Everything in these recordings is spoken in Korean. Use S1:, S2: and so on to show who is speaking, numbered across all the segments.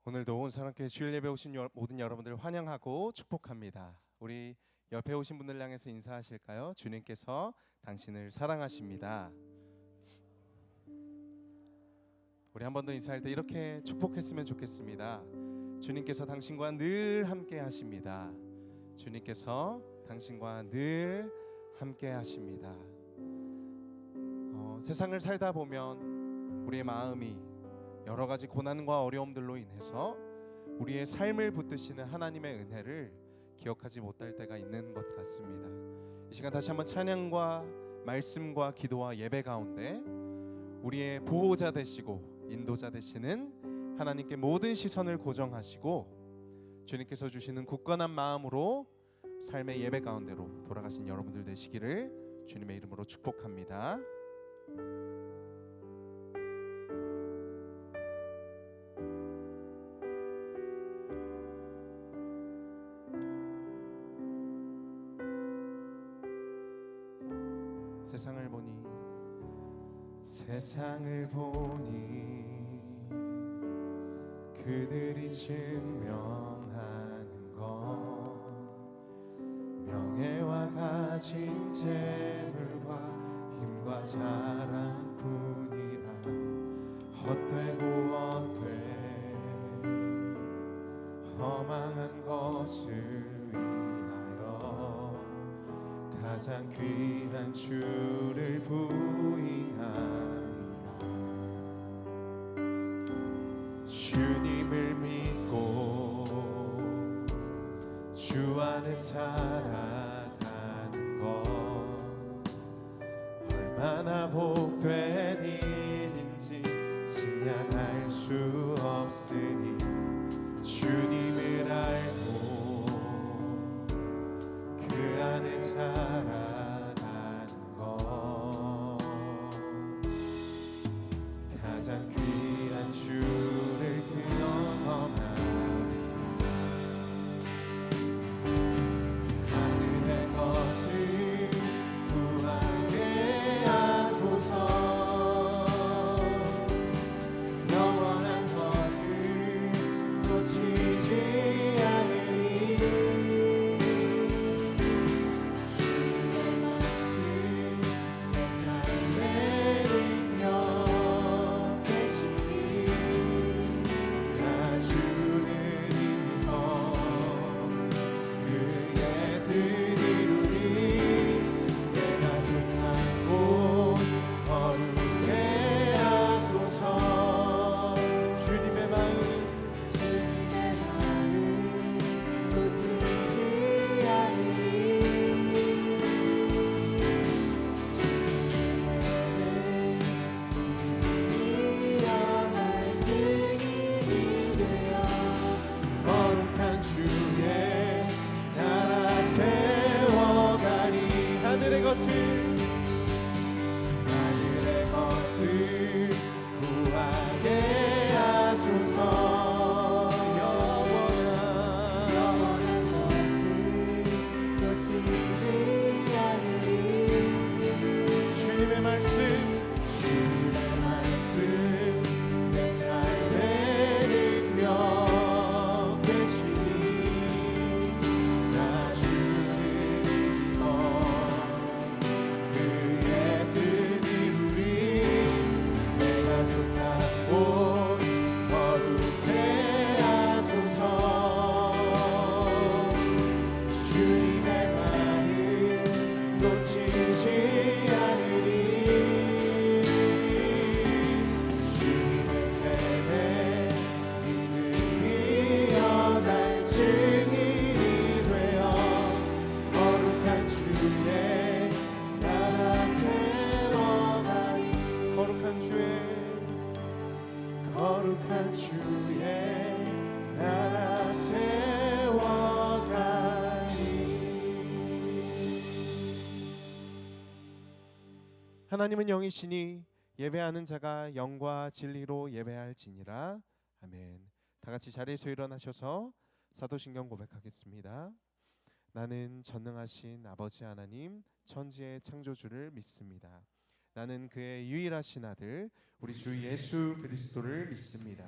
S1: 오늘도 온사랑교회 주일 예배 오신 모든 여러분들 환영하고 축복합니다. 우리 옆에 오신 분들 향해서 인사하실까요? 주님께서 당신을 사랑하십니다. 우리 한 번 더 인사할 때 이렇게 축복했으면 좋겠습니다. 주님께서 당신과 늘 함께 하십니다. 주님께서 당신과 늘 함께 하십니다. 세상을 살다 보면 우리의 마음이 여러 가지 고난과 어려움들로 인해서 우리의 삶을 붙드시는 하나님의 은혜를 기억하지 못할 때가 있는 것 같습니다. 이 시간 다시 한번 찬양과 말씀과 기도와 예배 가운데 우리의 보호자 되시고 인도자 되시는 하나님께 모든 시선을 고정하시고 주님께서 주시는 굳건한 마음으로 삶의 예배 가운데로 돌아가신 여러분들 되시기를 주님의 이름으로 축복합니다. 세상을 보니 그들이 증명하는 것 명예와 가진 재물과 힘과 자랑뿐이라 헛되고 허망한 것을 위하여 가장 귀한 주를 부인하니라. 주님을 믿고 주 안에 살아가는 것 얼마나 복된 일인지 증량할 수 없으니 주님을 알고 그 안에 살아가는 것 가장 귀한 주를 경험하리. 하늘의 것을 구하게 하소서. 영원한 것을 놓치지 않으리. 주님의 말씀 내 삶의 능력 되시니 나 주를 믿어 그의 뜻 이루리. 내가 속한 곳 거룩해 하소서. 주님의 마음 놓치지 않으리. 주님의 삶을 이어갈 증인이 되어 거룩한 주의 나라 세워가리. 하늘의 것을 구하게 하소서. 영원한 것을 놓치지 않으리. 주님의 말씀 내 삶의 능력 되시니 나 주를 믿어 그의 뜻 이루리. 내가 속한 곳 거룩해 하소서. 주님의 마음 놓치지 않으리. 주님의 세대 믿음이 여달 증인이 되어 거룩한 주의 나라 세워가리. 거룩한 주의 나라 세워가리. 하나님은 영이시니 예배하는 자가 영과 진리로 예배할지니라. 아멘. 다 같이 자리에서 일어나셔서 사도신경 고백하겠습니다. 나는 전능하신 아버지 하나님 천지의 창조주를 믿습니다. 나는 그의 유일하신 아들 우리 주 예수 그리스도를 믿습니다.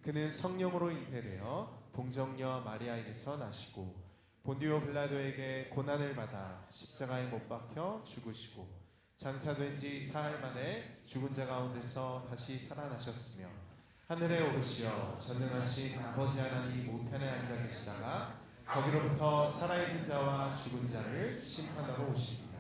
S1: 그는 성령으로 잉태되어 동정녀 마리아에게서 나시고 본디오 빌라도에게 고난을 받아 십자가에 못 박혀 죽으시고 장사된 지 사흘 만에 죽은 자 가운데서 다시 살아나셨으며 하늘에 오르시어 전능하신 아버지 하나님 우편에 앉아 계시다가 거기로부터 살아있는 자와 죽은 자를 심판하러 오십니다.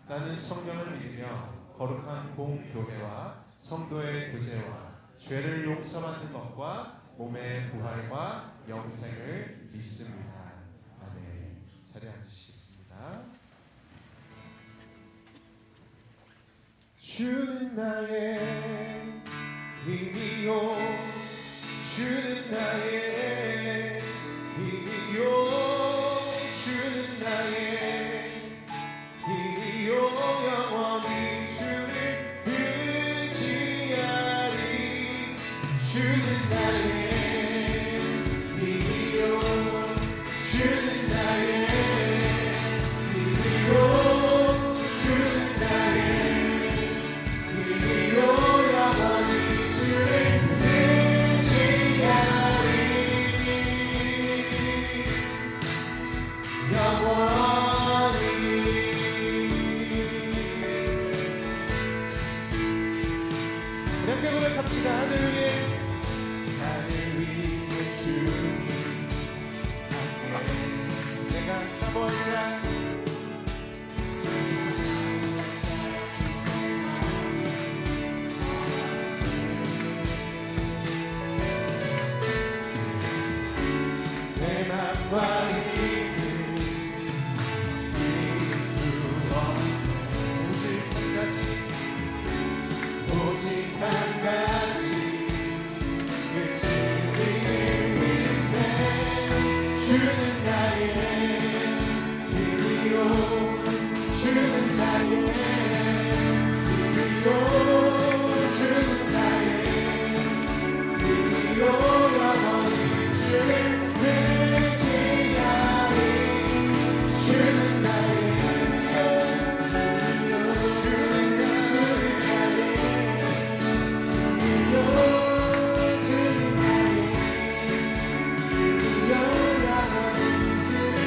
S1: 나는 성령을 믿으며 거룩한 공교회와 성도의 교제와 죄를 용서받는 것과 몸의 부활과 영생을 믿습니다. 아멘. 자리에 앉으시겠습니다. 주는 나의 힘이요, 주는 나의 힘이요, 주는 나의 힘이요, 영원히 주를 의지하리. 주는 나의 힘이요, 주는 나의 힘이요, 주는 나의 힘이요, 영원히 주를 의지하리. 영원히. 우리 함께 고백합시다. 하늘 위에 주님 함께 내가 사모자 내 맘과 힘을 이룰 수 없네. 오직 한 가지 그 진리를 믿네. 주는 나의 힘이요, 주는 나의 힘이요, 주는 나의 힘이요, 영원히 주를 의지하리. 주는 나의 힘이요, 주는 나의 힘이요, 주는 나의 힘이요, 영원히 주를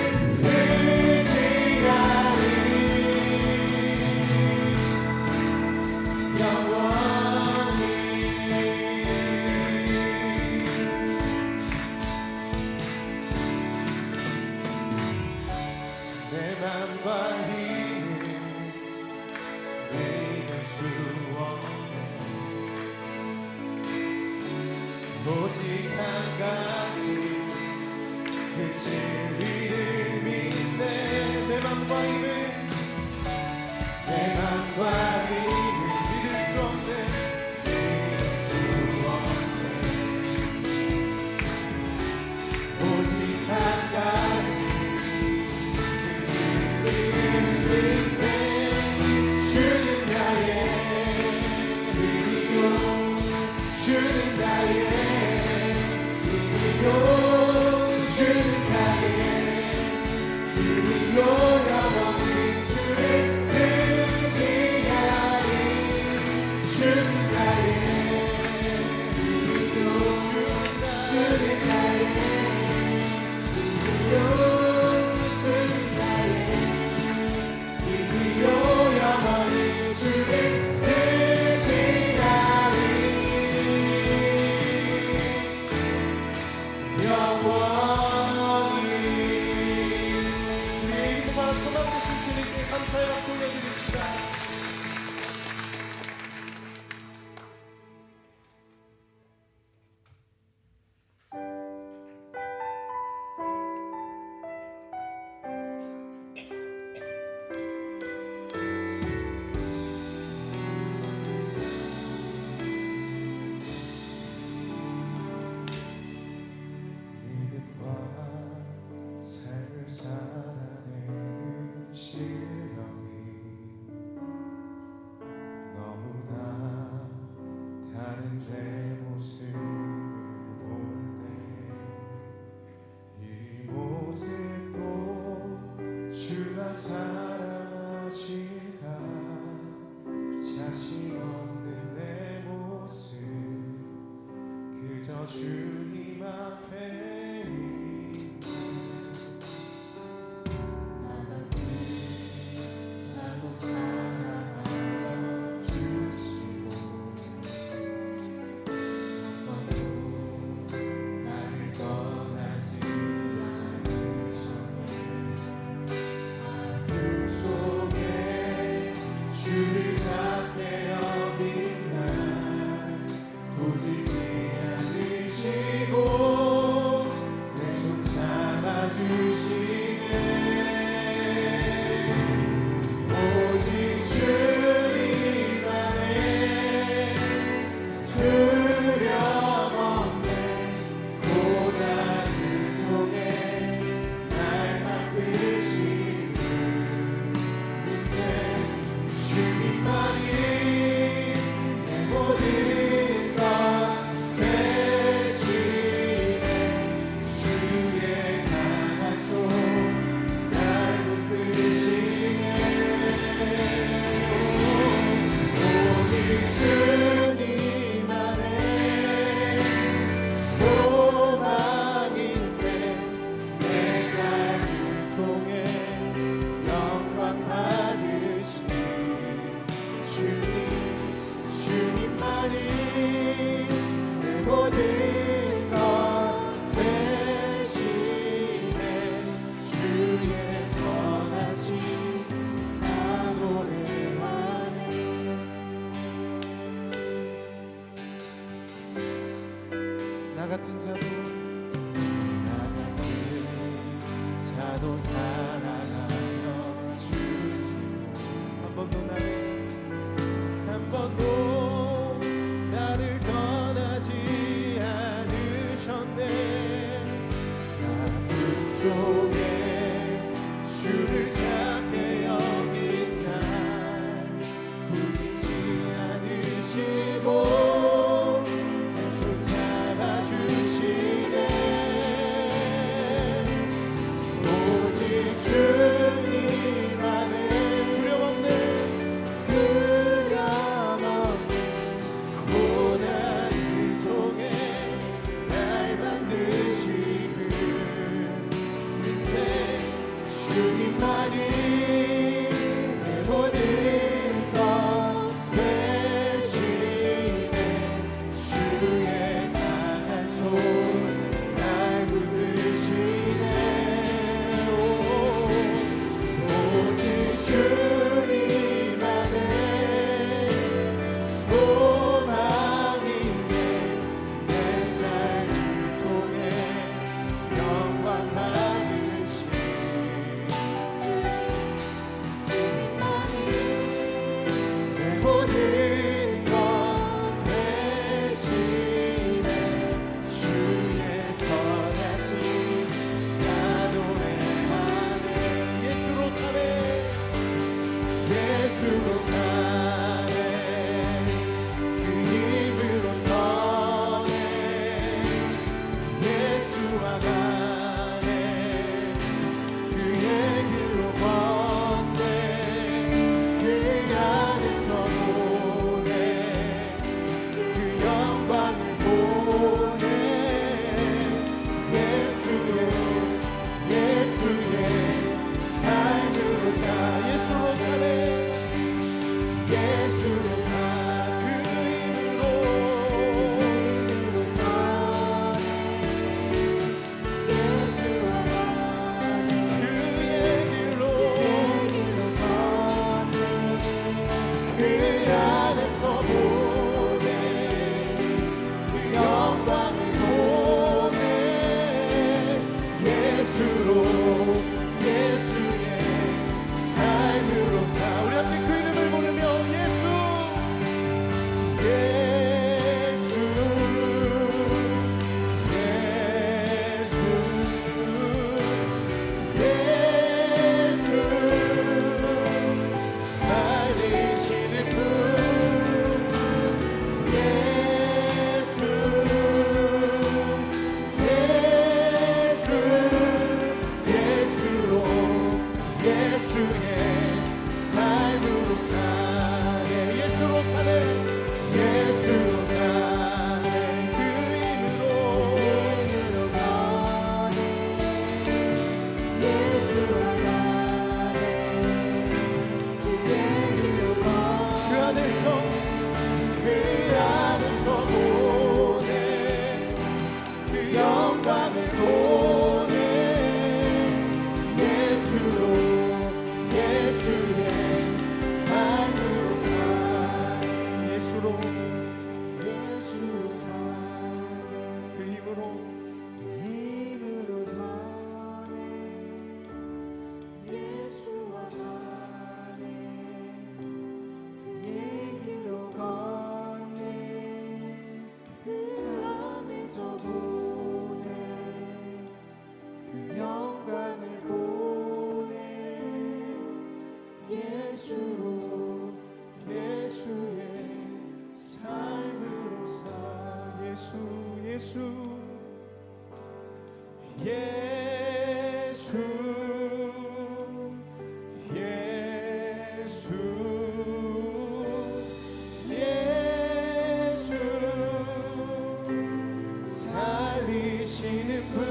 S1: 의지하리. 영원히. 내 맘과 힘을 믿을 수 없네. 오직 한 가지 그 진리를 믿네. 내 맘과 힘을, 내 맘과 힘을 믿을 수 없네. 믿을 수 없네. 오직 한 가지 주는 나의 힘이요, 주는 나의 힘이요, 주는 나의 힘이요, 영원히 주를 의지하리. 주는 나의 힘이요, 주는 나의 힘이요, 주는 나의 힘이요, 영원히 주를 의지하리. 영원히. 우리의 힘과 소망 되신 주님께 감사의 박수 올려드립시다. 사랑하실까. 자신 없는 내 모습 그저 주 나도 사랑하여 주시고 한 번도 나를 떠나지 않으셨네. 아픔 속에 주를 잡게 여긴 날 부지치 않으시고 주님 안에 두려움 없는 고난을 통해 날 만드시는 은혜 주님만이 내 모든 것 대신에 주의 강한 손 날 붙드시네. 주님 안에 소망이네. 내 삶을 통해 영광 받으신 주님만이 내 모든 것 대신에 주의 선하신 나 노래하네. 예수로 사네. 예수로 사네. 그 힘으로 서네. 예수와 가네. 그의 길로 걷네. 그 안에서 보네. 그 영광을 보네. 예수의 삶으로 사. 예수로 사네. 예수로 사. 그 힘으로 사네. 예수와 가네. 그의 길로 걷네. 그 안에서 보네. 그 영광을 보네. 예수의 삶으로 사. 우리 함께 그 이름을 부르며 예수 예수 예수 예수 살리시는 분 예수 예수로 예수의 삶으로 사네. 예수로 사네. 예수로 사네. 그 힘으로 가네. 예수와 가네. 그의 길로 가네. 그 안에서 보네. 그 영광을 보네. 예수의 삶으로 사네. 예수로 사네. 그 힘으로 사네. 예수와 가네. 그의 길로 걷네. 그 안에서 보네. 그 영광을 보네. 예수로 예수의 삶으로 사. 예수 예수 예수 예수 예수 살리시는 분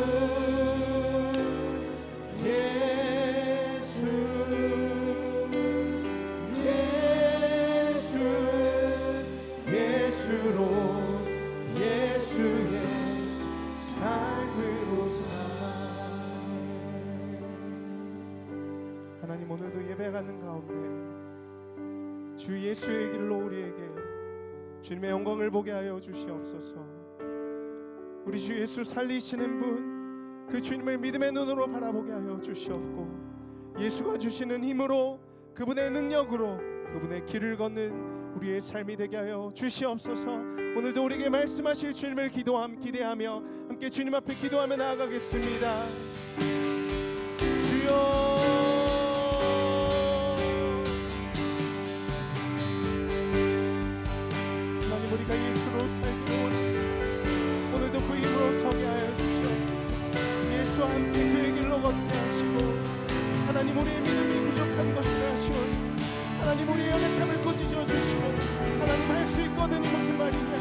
S1: 예수 예수로 예수의 삶으로 사네. 하나님 오늘도 예배하는 가운데 주 예수의 길로 우리에게 주님의 영광을 보게 하여 주시옵소서. 우리 주 예수 살리시는 분 그 주님을 믿음의 눈으로 바라보게 하여 주시옵고, 예수가 주시는 힘으로, 그분의 능력으로 그분의 길을 걷는 우리의 삶이 되게 하여 주시옵소서. 오늘도 우리에게 말씀하실 주님을 기대하며 함께 주님 앞에 기도하며 나아가겠습니다. 주여, 하나님, 우리가 예수로 살기를 원합니다. 오늘도 그 힘으로 서게 하여 주시옵소서. 예수와 함께 그의 길로 걷게 하시고, 하나님, 우리의 믿음이 부족한 것을 아시오니 하나님, 우리의 연약함을 꾸짖어 주시고, 하나님, 할 수 있거든. 이 무슨 말이냐,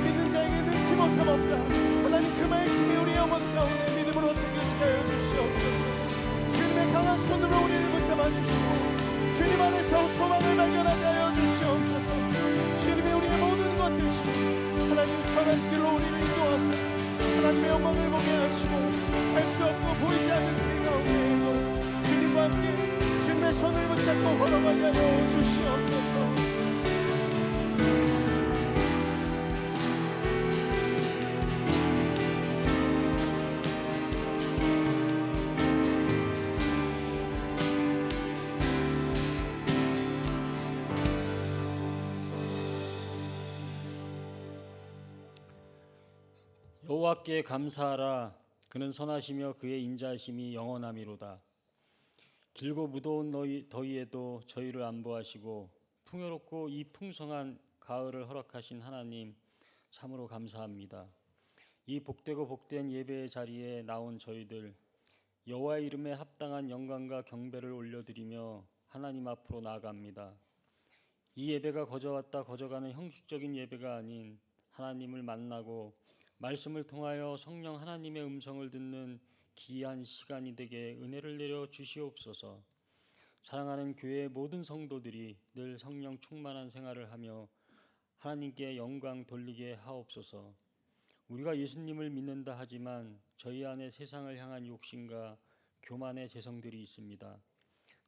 S1: 믿는 자에게 능치 못함 없다. 하나님, 그 말씀이 우리 영혼 가운데 믿음으로 새겨지게 하여 주시옵소서. 주님의 강한 손으로 우리를 붙잡아 주시고, 주님 안에서 소망을 발견하게 하여 주시옵소서. 주님이 우리의 모든 것 되시고, 하나님, 선한 길로 우리를 인도하사 하나님의 영광을 보게 하시고, 할 수 없고 보이지 않는 길 가운데에도 주님과 함께 주님의 손을 붙잡고 걸어가게 하여 주시옵소서.
S2: 여호와께 감사하라. 그는 선하시며 그의 인자하심이 영원하미로다. 길고 무더운 더위에도 저희를 안보하시고 풍요롭고 이 풍성한 가을을 허락하신 하나님, 참으로 감사합니다. 이 복되고 복된 예배의 자리에 나온 저희들, 여호와의 이름에 합당한 영광과 경배를 올려드리며 하나님 앞으로 나아갑니다. 이 예배가 거저왔다 거저가는 형식적인 예배가 아닌 하나님을 만나고 말씀을 통하여 성령 하나님의 음성을 듣는 귀한 시간이 되게 은혜를 내려 주시옵소서. 사랑하는 교회의 모든 성도들이 늘 성령 충만한 생활을 하며 하나님께 영광 돌리게 하옵소서. 우리가 예수님을 믿는다 하지만 저희 안에 세상을 향한 욕심과 교만의 재성들이 있습니다.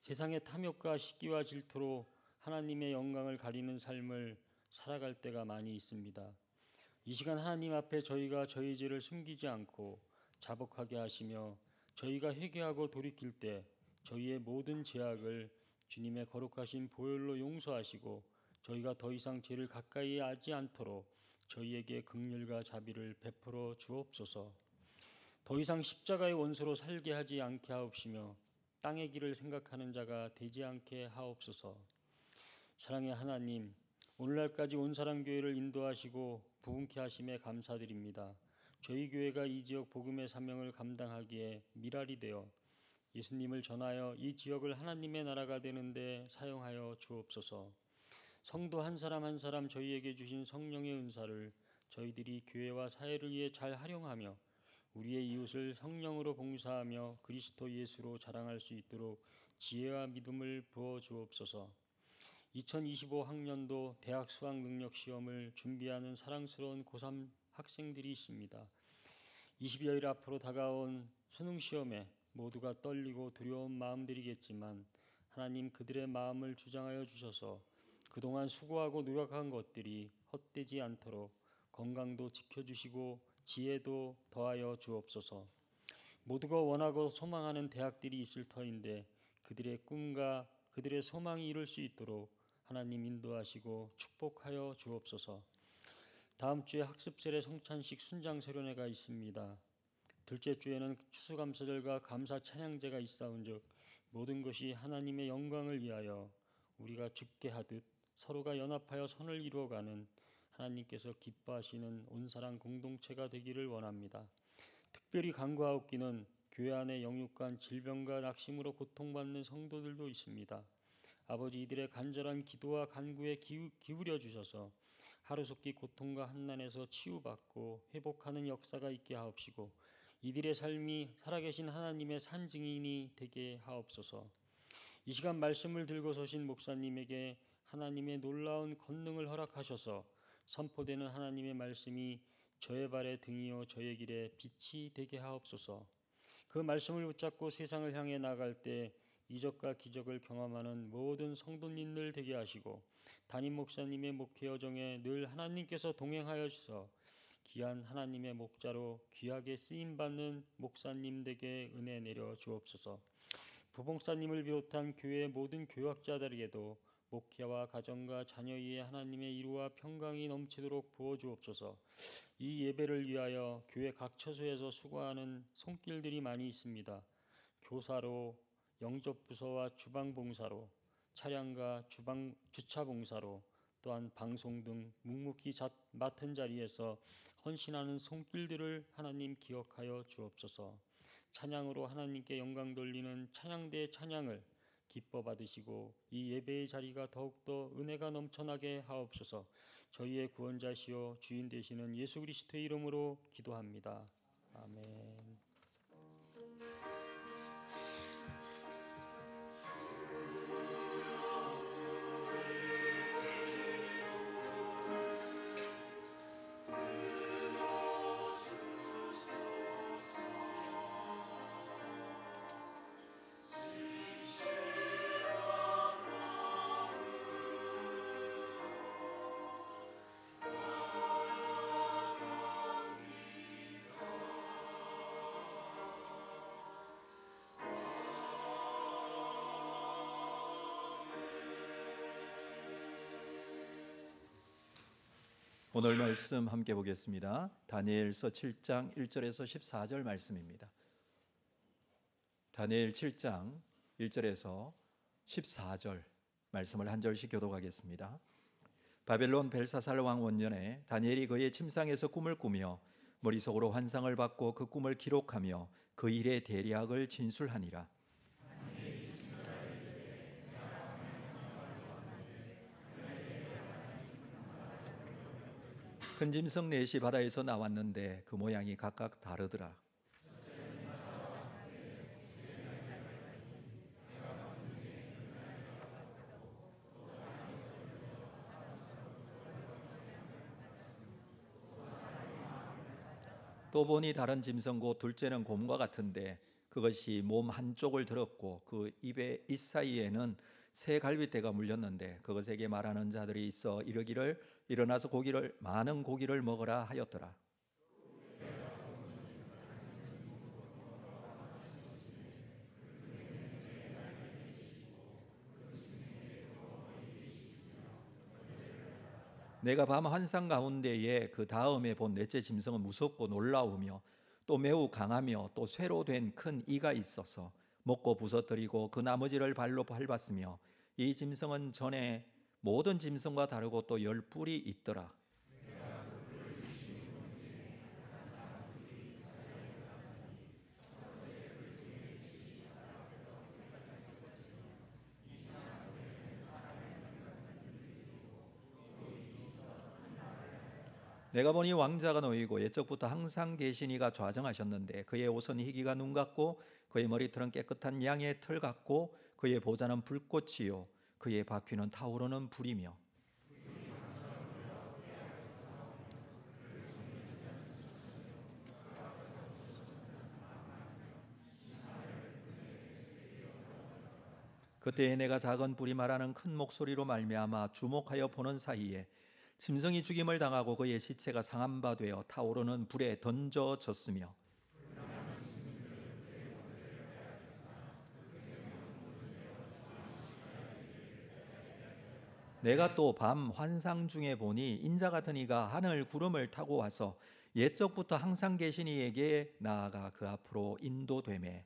S2: 세상의 탐욕과 시기와 질투로 하나님의 영광을 가리는 삶을 살아갈 때가 많이 있습니다. 이 시간 하나님 앞에 저희가 저희 죄를 숨기지 않고 자복하게 하시며 저희가 회개하고 돌이킬 때 저희의 모든 죄악을 주님의 거룩하신 보혈로 용서하시고 저희가 더 이상 죄를 가까이 하지 않도록 저희에게 긍휼과 자비를 베풀어 주옵소서. 더 이상 십자가의 원수로 살게 하지 않게 하옵시며 땅의 길을 생각하는 자가 되지 않게 하옵소서. 사랑의 하나님, 오늘날까지 온사랑교회를 인도하시고 부흥케 하심에 감사드립니다. 저희 교회가 이 지역 복음의 사명을 감당하기에 미랄이 되어 예수님을 전하여 이 지역을 하나님의 나라가 되는데 사용하여 주옵소서. 성도 한 사람 한 사람 저희에게 주신 성령의 은사를 저희들이 교회와 사회를 위해 잘 활용하며 우리의 이웃을 성령으로 봉사하며 그리스도 예수로 자랑할 수 있도록 지혜와 믿음을 부어 주옵소서. 2025 학년도 대학 수학 능력 시험을 준비하는 사랑스러운 고3 학생들이 있습니다. 20여일 앞으로 다가온 수능 시험에 모두가 떨리고 두려운 마음들이겠지만 하나님, 그들의 마음을 주장하여 주셔서 그동안 수고하고 노력한 것들이 헛되지 않도록 건강도 지켜주시고 지혜도 더하여 주옵소서. 모두가 원하고 소망하는 대학들이 있을 터인데 그들의 꿈과 그들의 소망이 이룰 수 있도록 하나님 인도하시고 축복하여 주옵소서. 다음 주에 학습절의 성찬식 순장 세례가 있습니다. 둘째 주에는 추수감사절과 감사 찬양제가 있사온즉 모든 것이 하나님의 영광을 위하여 우리가 죽게 하듯 서로가 연합하여 선을 이루어가는 하나님께서 기뻐하시는 온사랑 공동체가 되기를 원합니다. 특별히 간구하옵기는 교회 안에 영육간 질병과 낙심으로 고통받는 성도들도 있습니다. 아버지, 이들의 간절한 기도와 간구에 기울여 주셔서 하루속히 고통과 한난에서 치유받고 회복하는 역사가 있게 하옵시고 이들의 삶이 살아계신 하나님의 산증인이 되게 하옵소서. 이 시간 말씀을 들고 서신 목사님에게 하나님의 놀라운 권능을 허락하셔서 선포되는 하나님의 말씀이 저의 발에 등이요 저의 길에 빛이 되게 하옵소서. 그 말씀을 붙잡고 세상을 향해 나갈 때 이적과 기적을 경험하는 모든 성도님들 되게 하시고 담임 목사님의 목회 여정에 늘 하나님께서 동행하여 주셔서 귀한 하나님의 목자로 귀하게 쓰임 받는 목사님들에게 은혜 내려 주옵소서. 부목사님을 비롯한 교회의 모든 교역자들에게도 목회와 가정과 자녀 위에 하나님의 이루와 평강이 넘치도록 부어 주옵소서. 이 예배를 위하여 교회 각 처소에서 수고하는 손길들이 많이 있습니다. 교사로, 영접부서와 주방봉사로, 차량과 주차봉사로, 또한 방송 등 묵묵히 맡은 자리에서 헌신하는 손길들을 하나님 기억하여 주옵소서. 찬양으로 하나님께 영광 돌리는 찬양대의 찬양을 기뻐 받으시고 이 예배의 자리가 더욱더 은혜가 넘쳐나게 하옵소서. 저희의 구원자시요 주인 되시는 예수 그리스도의 이름으로 기도합니다. 아멘.
S3: 오늘 말씀 함께 보겠습니다. 다니엘서 7장 1절에서 14절 말씀입니다. 다니엘 7장 1절에서 14절 말씀을 한 절씩 교독하겠습니다. 바벨론 벨사살 왕 원년에 다니엘이 그의 침상에서 꿈을 꾸며 머릿속으로 환상을 받고 그 꿈을 기록하며 그 일의 대략을 진술하니라. 큰 짐승 넷이 바다에서 나왔는데 그 모양이 각각 다르더라. 또 보니 다른 짐승 곧 둘째는 곰과 같은데 그것이 몸 한쪽을 들었고 그 입의 잇 사이에는 새 갈빗대가 물렸는데 그것에게 말하는 자들이 있어 이르기를 일어나서 많은 고기를 먹으라 하였더라. 내가 밤 환상 가운데에 그 다음에 본 넷째 짐승은 무섭고 놀라우며 또 매우 강하며 또 쇠로 된 큰 이가 있어서 먹고 부서뜨리고 그 나머지를 발로 밟았으며 이 짐승은 전에 모든 짐승과 다르고 또 10뿔이 있더라. 내가 보니 왕자가 놓이고 옛적부터 항상 계신 이가 좌정하셨는데 그의 옷은 희기가 눈 같고 그의 머리털은 깨끗한 양의 털 같고 그의 보좌는 불꽃이요 그의 바퀴는 타오르는 불이며 그때에 내가 작은 불이 말하는 큰 목소리로 말미암아 주목하여 보는 사이에 짐승이 죽임을 당하고 그의 시체가 상한 바 되어 타오르는 불에 던져졌으며 내가 또 밤 환상 중에 보니 인자 같은 이가 하늘 구름을 타고 와서 옛적부터 항상 계신 이에게 나아가 그 앞으로 인도되매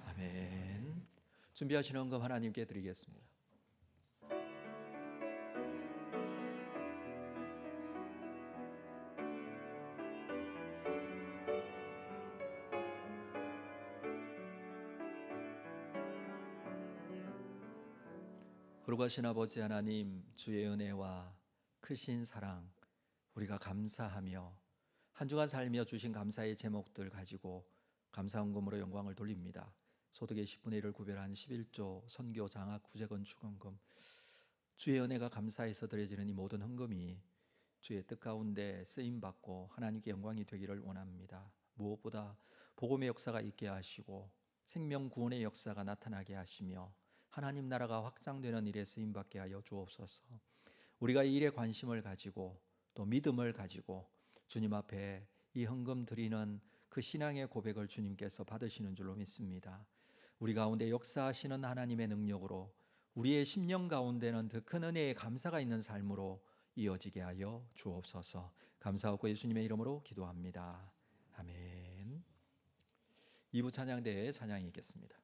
S3: 아멘. 준비하시는 헌금 하나님께 드리겠습니다. 거룩하신 아버지 하나님, 주의 은혜와 크신 사랑 우리가 감사하며 한 주간 살며 주신 감사의 제목들 가지고 감사헌금으로 영광을 돌립니다. 소득의 10분의 1을 구별한 11조 선교 장학 구제 건축 헌금, 주의 은혜가 감사해서 드려지는 이 모든 헌금이 주의 뜻 가운데 쓰임 받고 하나님께 영광이 되기를 원합니다. 무엇보다 복음의 역사가 있게 하시고 생명 구원의 역사가 나타나게 하시며 하나님 나라가 확장되는 일에 쓰임 받게 하여 주옵소서. 우리가 이 일에 관심을 가지고 또 믿음을 가지고 주님 앞에 이 헌금 드리는 그 신앙의 고백을 주님께서 받으시는 줄로 믿습니다. 우리 가운데 역사하시는 하나님의 능력으로 우리의 심령 가운데는 더 큰 은혜의 감사가 있는 삶으로 이어지게 하여 주옵소서. 감사하고 예수님의 이름으로 기도합니다. 아멘. 2부 찬양대의 찬양이 있겠습니다.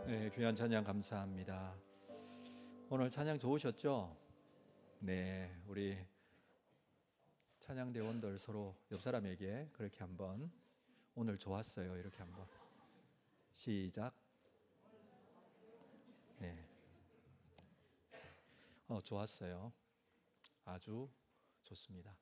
S3: 네, 귀한 찬양 감사합니다. 오늘 찬양 좋으셨죠? 네, 우리 찬양대원들 서로 옆 사람에게 그렇게 한번 오늘 좋았어요. 이렇게 한번 시작. 네, 좋았어요. 아주 좋습니다.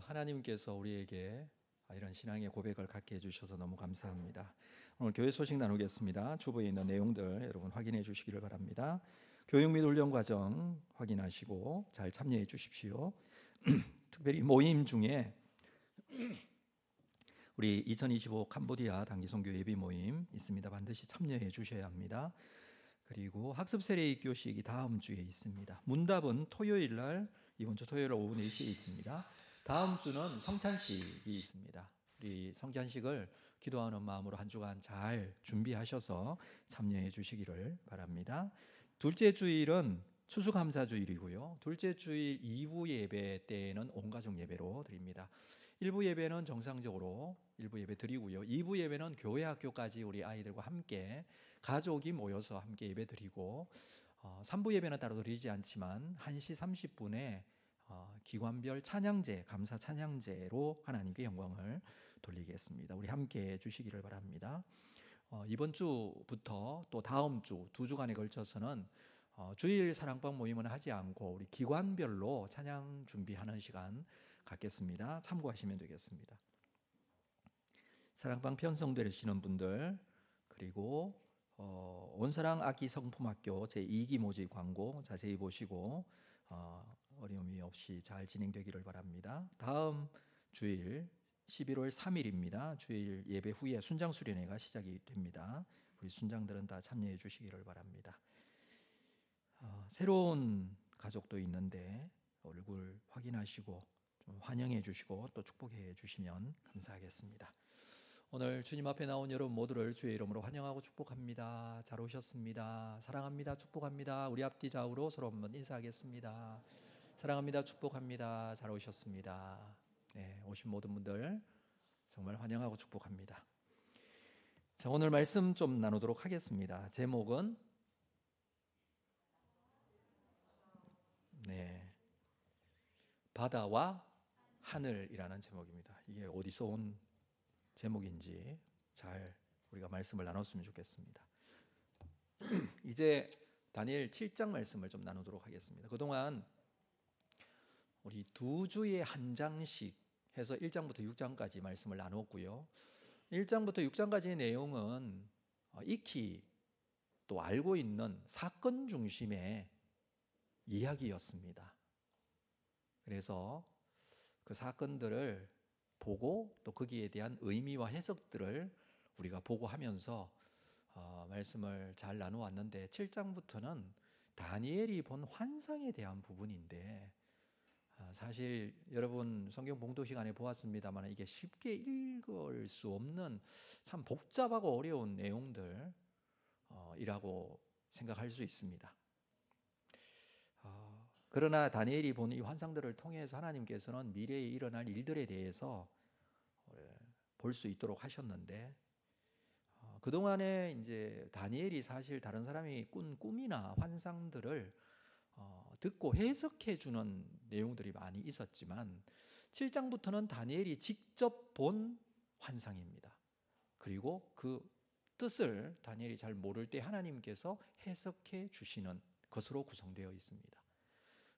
S3: 하나님께서 우리에게 이런 신앙의 고백을 갖게 해주셔서 너무 감사합니다. 오늘 교회 소식 나누겠습니다. 주보에 있는 내용들 여러분 확인해 주시기를 바랍니다. 교육 및 훈련 과정 확인하시고 잘 참여해 주십시오. 특별히 모임 중에 우리 2025 캄보디아 단기 선교 예비 모임 있습니다. 반드시 참여해 주셔야 합니다. 그리고 학습 세례 교식이 다음 주에 있습니다. 문답은 토요일 날 이번 주 토요일 오후 4시에 있습니다. 다음 주는 성찬식이 있습니다. 우리 성찬식을 기도하는 마음으로 한 주간 잘 준비하셔서 참여해 주시기를 바랍니다. 둘째 주일은 추수감사주일이고요. 둘째 주일 2부 예배 때에는 온가족 예배로 드립니다. 1부 예배는 정상적으로 1부 예배 드리고요. 2부 예배는 교회 학교까지 우리 아이들과 함께 가족이 모여서 함께 예배 드리고 3부 예배는 따로 드리지 않지만 1시 30분에 기관별 찬양제, 감사 찬양제로 하나님께 영광을 돌리겠습니다. 우리 함께 해주시기를 바랍니다. 이번 주부터 또 다음 주 2주간에 걸쳐서는 주일 사랑방 모임은 하지 않고 우리 기관별로 찬양 준비하는 시간 갖겠습니다. 참고하시면 되겠습니다. 사랑방 편성되시는 분들 그리고 온사랑 아기 성품학교 제2기 모집 광고 자세히 보시고 어려움이 없이 잘 진행되기를 바랍니다. 다음 주일 11월 3일입니다. 주일 예배 후에 순장 수련회가 시작이 됩니다. 우리 순장들은 다 참여해 주시기를 바랍니다. 새로운 가족도 있는데 얼굴 확인하시고 좀 환영해 주시고 또 축복해 주시면 감사하겠습니다. 오늘 주님 앞에 나온 여러분 모두를 주의 이름으로 환영하고 축복합니다. 잘 오셨습니다. 사랑합니다. 축복합니다. 우리 앞뒤 좌우로 서로 한번 인사하겠습니다. 사랑합니다. 축복합니다. 잘 오셨습니다. 네, 오신 모든 분들 정말 환영하고 축복합니다. 자, 오늘 말씀 좀 나누도록 하겠습니다. 제목은 바다와 하늘이라는 제목입니다. 이게 어디서 온 제목인지 잘 우리가 말씀을 나눴으면 좋겠습니다. 이제 다니엘 7장 말씀을 좀 나누도록 하겠습니다. 그동안 우리 2주에 한 장씩 해서 1장부터 6장까지 말씀을 나눴고요. 1장부터 6장까지의 내용은 익히 또 알고 있는 사건 중심의 이야기였습니다. 그래서 그 사건들을 보고 또 거기에 대한 의미와 해석들을 우리가 보고 하면서 말씀을 잘 나누었는데 7장부터는 다니엘이 본 환상에 대한 부분인데 사실 여러분 성경 봉독 시간에 보았습니다만 이게 쉽게 읽을 수 없는 참 복잡하고 어려운 내용들이라고 생각할 수 있습니다. 그러나 다니엘이 본 이 환상들을 통해서 하나님께서는 미래에 일어날 일들에 대해서 볼 수 있도록 하셨는데 그동안에 이제 다니엘이 사실 다른 사람이 꾼 꿈이나 환상들을 듣고 해석해 주는 내용들이 많이 있었지만 7장부터는 다니엘이 직접 본 환상입니다. 그리고 그 뜻을 다니엘이 잘 모를 때 하나님께서 해석해 주시는 것으로 구성되어 있습니다.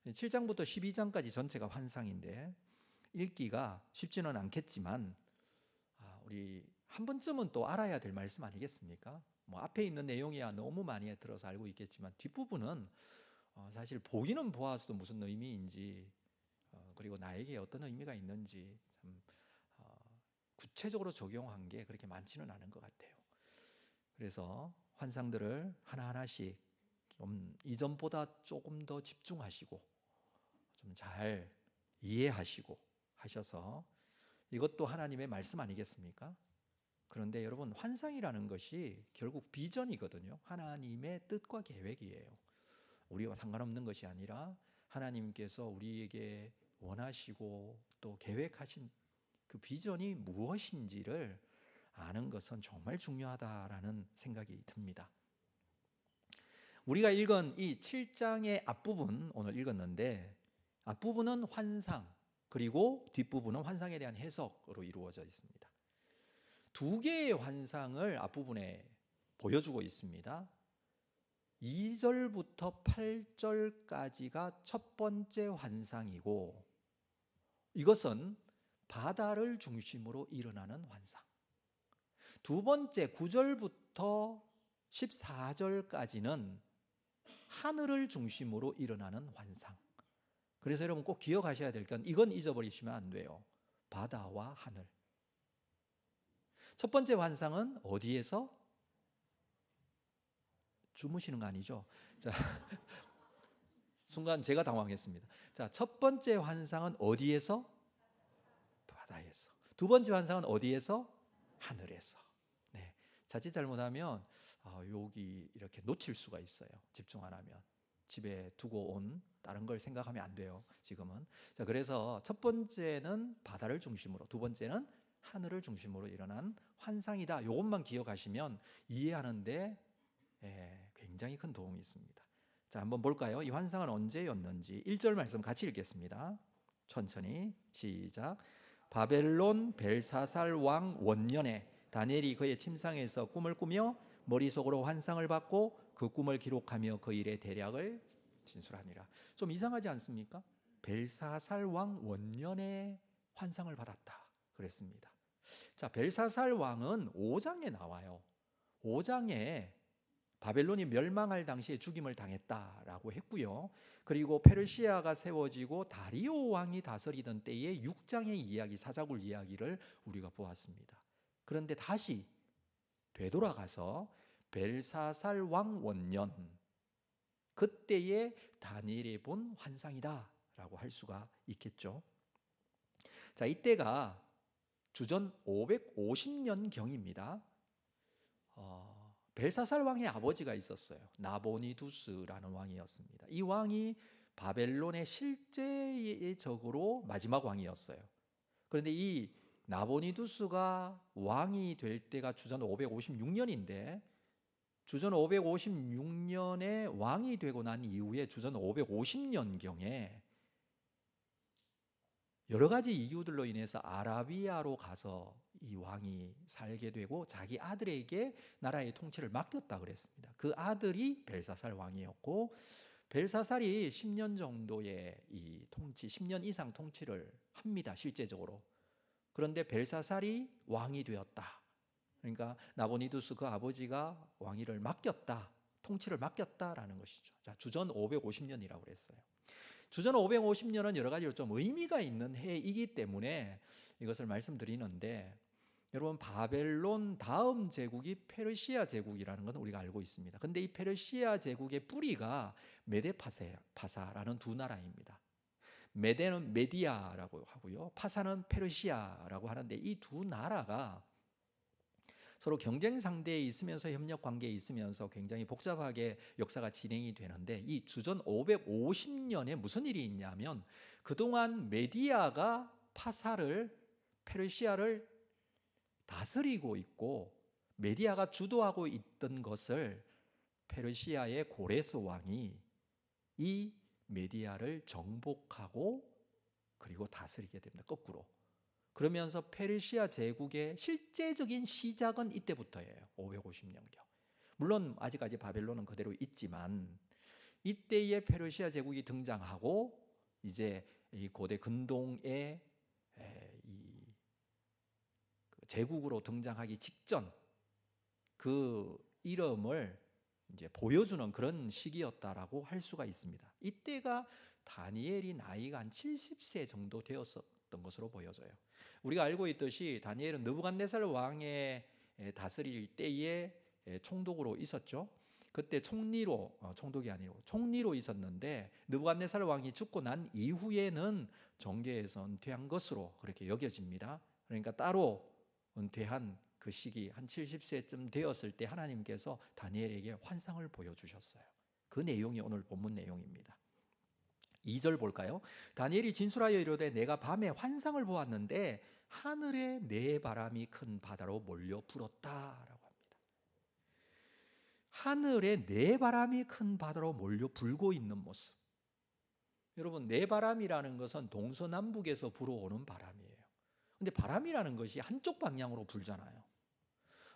S3: 7장부터 12장까지 전체가 환상인데 읽기가 쉽지는 않겠지만 우리 한 번쯤은 또 알아야 될 말씀 아니겠습니까? 뭐 앞에 있는 내용이야 너무 많이 들어서 알고 있겠지만 뒷부분은 사실 보기는 보아서도 무슨 의미인지 그리고 나에게 어떤 의미가 있는지 참 구체적으로 적용한 게 그렇게 많지는 않은 것 같아요. 그래서 환상들을 하나하나씩 좀 이전보다 조금 더 집중하시고 좀 잘 이해하시고 하셔서 이것도 하나님의 말씀 아니겠습니까? 그런데 여러분 환상이라는 것이 결국 비전이거든요. 하나님의 뜻과 계획이에요. 우리와 상관없는 것이 아니라 하나님께서 우리에게 원하시고 또 계획하신 그 비전이 무엇인지를 아는 것은 정말 중요하다라는 생각이 듭니다. 우리가 읽은 이 7장의 앞부분 오늘 읽었는데 앞부분은 환상, 그리고 뒷부분은 환상에 대한 해석으로 이루어져 있습니다. 두 개의 환상을 앞부분에 보여주고 있습니다. 2절부터 8절까지가 첫 번째 환상이고, 이것은 바다를 중심으로 일어나는 환상. 두 번째 9절부터 14절까지는 하늘을 중심으로 일어나는 환상. 그래서 여러분 꼭 기억하셔야 될 건 이건 잊어버리시면 안 돼요. 바다와 하늘. 첫 번째 환상은 어디에서? 주무시는 거 아니죠? 자, 순간 제가 당황했습니다. 자, 첫 번째 환상은 어디에서? 바다에서. 두 번째 환상은 어디에서? 하늘에서. 네, 자칫 잘못하면 여기 이렇게 놓칠 수가 있어요. 집중 안 하면. 집에 두고 온 다른 걸 생각하면 안 돼요. 지금은. 자, 그래서 첫 번째는 바다를 중심으로, 두 번째는 하늘을 중심으로 일어난 환상이다. 이것만 기억하시면 이해하는데 굉장히 큰 도움이 있습니다. 자, 한번 볼까요? 이 환상은 언제였는지 1절 말씀 같이 읽겠습니다. 천천히 시작. 바벨론 벨사살 왕 원년에 다니엘이 그의 침상에서 꿈을 꾸며 머릿속으로 환상을 받고 그 꿈을 기록하며 그 일의 대략을 진술하니라. 좀 이상하지 않습니까? 벨사살 왕 원년에 환상을 받았다 그랬습니다. 자, 벨사살 왕은 5장에 나와요. 5장에 바벨론이 멸망할 당시에 죽임을 당했다라고 했고요. 그리고 페르시아가 세워지고 다리오 왕이 다스리던 때의 6장의 이야기, 사자굴 이야기를 우리가 보았습니다. 그런데 다시 되돌아가서 벨사살 왕 원년, 그때의 다니엘이 본 환상이다라고 할 수가 있겠죠. 자, 이때가 주전 550년 경입니다. 벨사살 왕의 아버지가 있었어요. 나보니두스라는 왕이었습니다. 이 왕이 바벨론의 실제의 적으로 마지막 왕이었어요. 그런데 이 나보니두스가 왕이 될 때가 주전 556년인데 주전 556년에 왕이 되고 난 이후에 주전 550년경에 여러 가지 이유들로 인해서 아라비아로 가서 이 왕이 살게 되고 자기 아들에게 나라의 통치를 맡겼다 그랬습니다. 그 아들이 벨사살 왕이었고, 벨사살이 10년 정도의 이 통치, 10년 이상 통치를 합니다, 실제적으로. 그런데 벨사살이 왕이 되었다. 그러니까 나보니두스 그 아버지가 왕위를 맡겼다, 통치를 맡겼다라는 것이죠. 자, 주전 550년이라고 그랬어요. 주전 550년은 여러 가지로 좀 의미가 있는 해이기 때문에 이것을 말씀드리는데, 여러분 바벨론 다음 제국이 페르시아 제국이라는 건 우리가 알고 있습니다. 근데 이 페르시아 제국의 뿌리가 메데파사라는 두 나라입니다. 메데는 메디아라고 하고요, 파사는 페르시아라고 하는데 이 두 나라가 서로 경쟁 상대에 있으면서 협력 관계에 있으면서 굉장히 복잡하게 역사가 진행이 되는데, 이 주전 550년에 무슨 일이 있냐면 그동안 메디아가 페르시아를 다스리고 있고 메디아가 주도하고 있던 것을 페르시아의 고레스 왕이 이 메디아를 정복하고 그리고 다스리게 됩니다. 거꾸로. 그러면서 페르시아 제국의 실제적인 시작은 이때부터예요. 550년경. 물론 아직까지 바벨론은 그대로 있지만 이때의 페르시아 제국이 등장하고 이제 이 고대 근동의 이 제국으로 등장하기 직전 그 이름을 이제 보여주는 그런 시기였다라고 할 수가 있습니다. 이때가 다니엘이 나이가 한 70세 정도 되었었던 것으로 보여져요. 우리가 알고 있듯이 다니엘은 느부갓네살 왕의 다스릴 때에 총독으로 있었죠. 그때 총독이 아니고 총리로 있었는데 느부갓네살 왕이 죽고 난 이후에는 정계에서 은퇴한 것으로 그렇게 여겨집니다. 그러니까 따로 은퇴한 그 시기 한 70세쯤 되었을 때 하나님께서 다니엘에게 환상을 보여주셨어요. 그 내용이 오늘 본문 내용입니다. 2절 볼까요? 다니엘이 진술하여 이르되 내가 밤에 환상을 보았는데 하늘에 네 바람이 큰 바다로 몰려 불었다라고 합니다. 하늘에 네 바람이 큰 바다로 몰려 불고 있는 모습. 여러분, 네 바람이라는 것은 동서남북에서 불어오는 바람이에요. 근데 바람이라는 것이 한쪽 방향으로 불잖아요.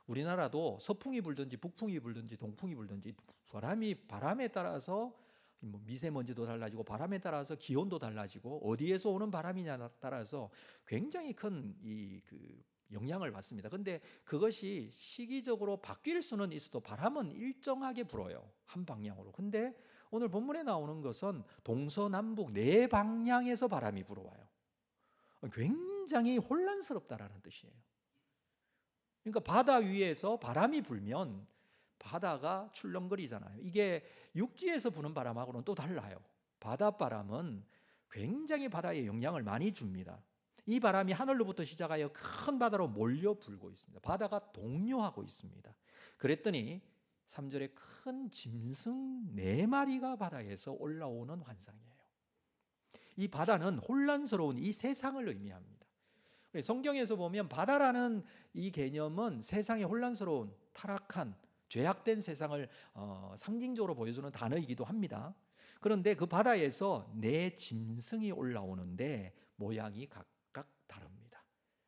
S3: 우리나라도 서풍이 불든지 북풍이 불든지 동풍이 불든지 바람에 따라서 뭐 미세먼지도 달라지고 바람에 따라서 기온도 달라지고 어디에서 오는 바람이냐에 따라서 굉장히 큰 영향을 받습니다. 근데 그것이 시기적으로 바뀔 수는 있어도 바람은 일정하게 불어요. 한 방향으로. 근데 오늘 본문에 나오는 것은 동서남북 네 방향에서 바람이 불어와요. 굉장히 혼란스럽다라는 뜻이에요. 그러니까 바다 위에서 바람이 불면 바다가 출렁거리잖아요. 이게 육지에서 부는 바람하고는 또 달라요. 바닷바람은 굉장히 바다에 영향을 많이 줍니다. 이 바람이 하늘로부터 시작하여 큰 바다로 몰려 불고 있습니다. 바다가 동요하고 있습니다. 그랬더니 3절에 큰 짐승 4마리가 바다에서 올라오는 환상이에요. 이 바다는 혼란스러운 이 세상을 의미합니다. 성경에서 보면 바다라는 이 개념은 세상의 혼란스러운 타락한 죄악된 세상을 상징적으로 보여주는 단어이기도 합니다. 그런데 그 바다에서 4짐승이 올라오는데 모양이 각각 다릅니다.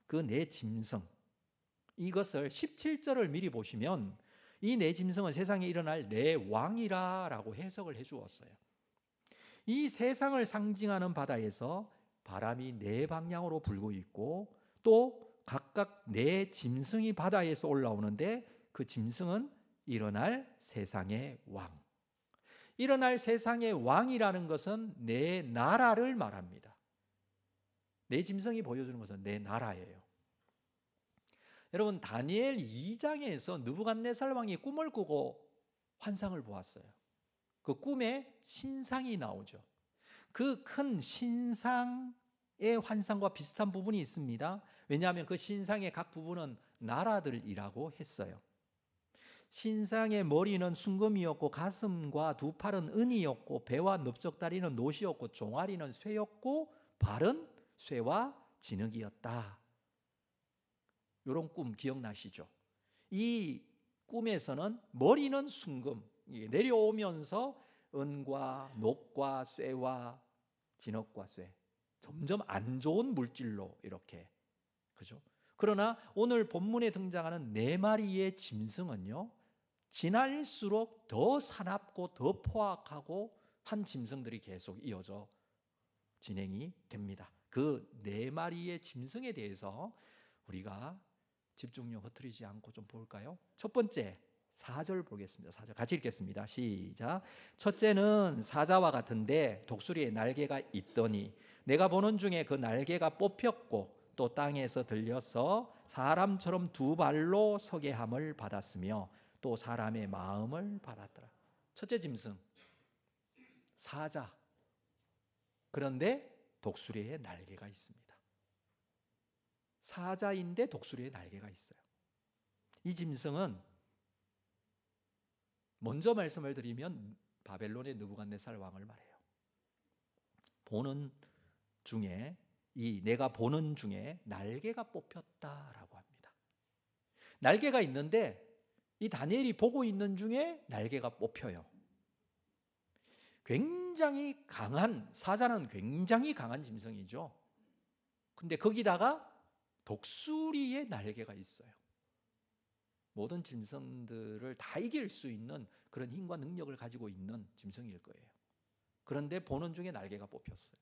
S3: 그 4짐승, 이것을 17절을 미리 보시면 이 4짐승은 세상에 일어날 4왕이라고 해석을 해주었어요. 이 세상을 상징하는 바다에서 바람이 4방향으로 불고 있고 또 각각 4짐승이 바다에서 올라오는데 그 짐승은 일어날 세상의 왕. 일어날 세상의 왕이라는 것은 내 나라를 말합니다. 4짐승이 보여주는 것은 내 나라예요. 여러분, 다니엘 2장에서 느부갓네살 왕이 꿈을 꾸고 환상을 보았어요. 그 꿈에 신상이 나오죠. 그 큰 신상의 환상과 비슷한 부분이 있습니다. 왜냐하면 그 신상의 각 부분은 나라들이라고 했어요. 신상의 머리는 순금이었고 가슴과 두 팔은 은이었고 배와 넓적다리는 노시였고 종아리는 쇠였고 발은 쇠와 진흙이었다. 이런 꿈 기억나시죠? 이 꿈에서는 머리는 순금, 내려오면서 은과 녹과 쇠와 진흙과 쇠, 점점 안 좋은 물질로 이렇게, 그죠? 그러나 오늘 본문에 등장하는 4마리의 짐승은요, 지날수록 더 사납고 더 포악하고 한 짐승들이 계속 이어져 진행이 됩니다. 그 4마리의 짐승에 대해서 우리가 집중력 흐트리지 않고 좀 볼까요? 첫 번째 4절 보겠습니다. 4절 같이 읽겠습니다. 시작. 첫째는 사자와 같은데 독수리의 날개가 있더니 내가 보는 중에 그 날개가 뽑혔고 또 땅에서 들려서 사람처럼 2발로 서게 함을 받았으며 또 사람의 마음을 받았더라. 첫째 짐승 사자. 그런데 독수리의 날개가 있습니다. 사자인데 독수리의 날개가 있어요. 이 짐승은 먼저 말씀을 드리면 바벨론의 느부갓네살 왕을 말해요. 보는 중에 내가 보는 중에 날개가 뽑혔다라고 합니다. 날개가 있는데 이 다니엘이 보고 있는 중에 날개가 뽑혀요. 굉장히 강한, 사자는 굉장히 강한 짐승이죠. 근데 거기다가 독수리의 날개가 있어요. 모든 짐승들을 다 이길 수 있는 그런 힘과 능력을 가지고 있는 짐승일 거예요. 그런데 보는 중에 날개가 뽑혔어요.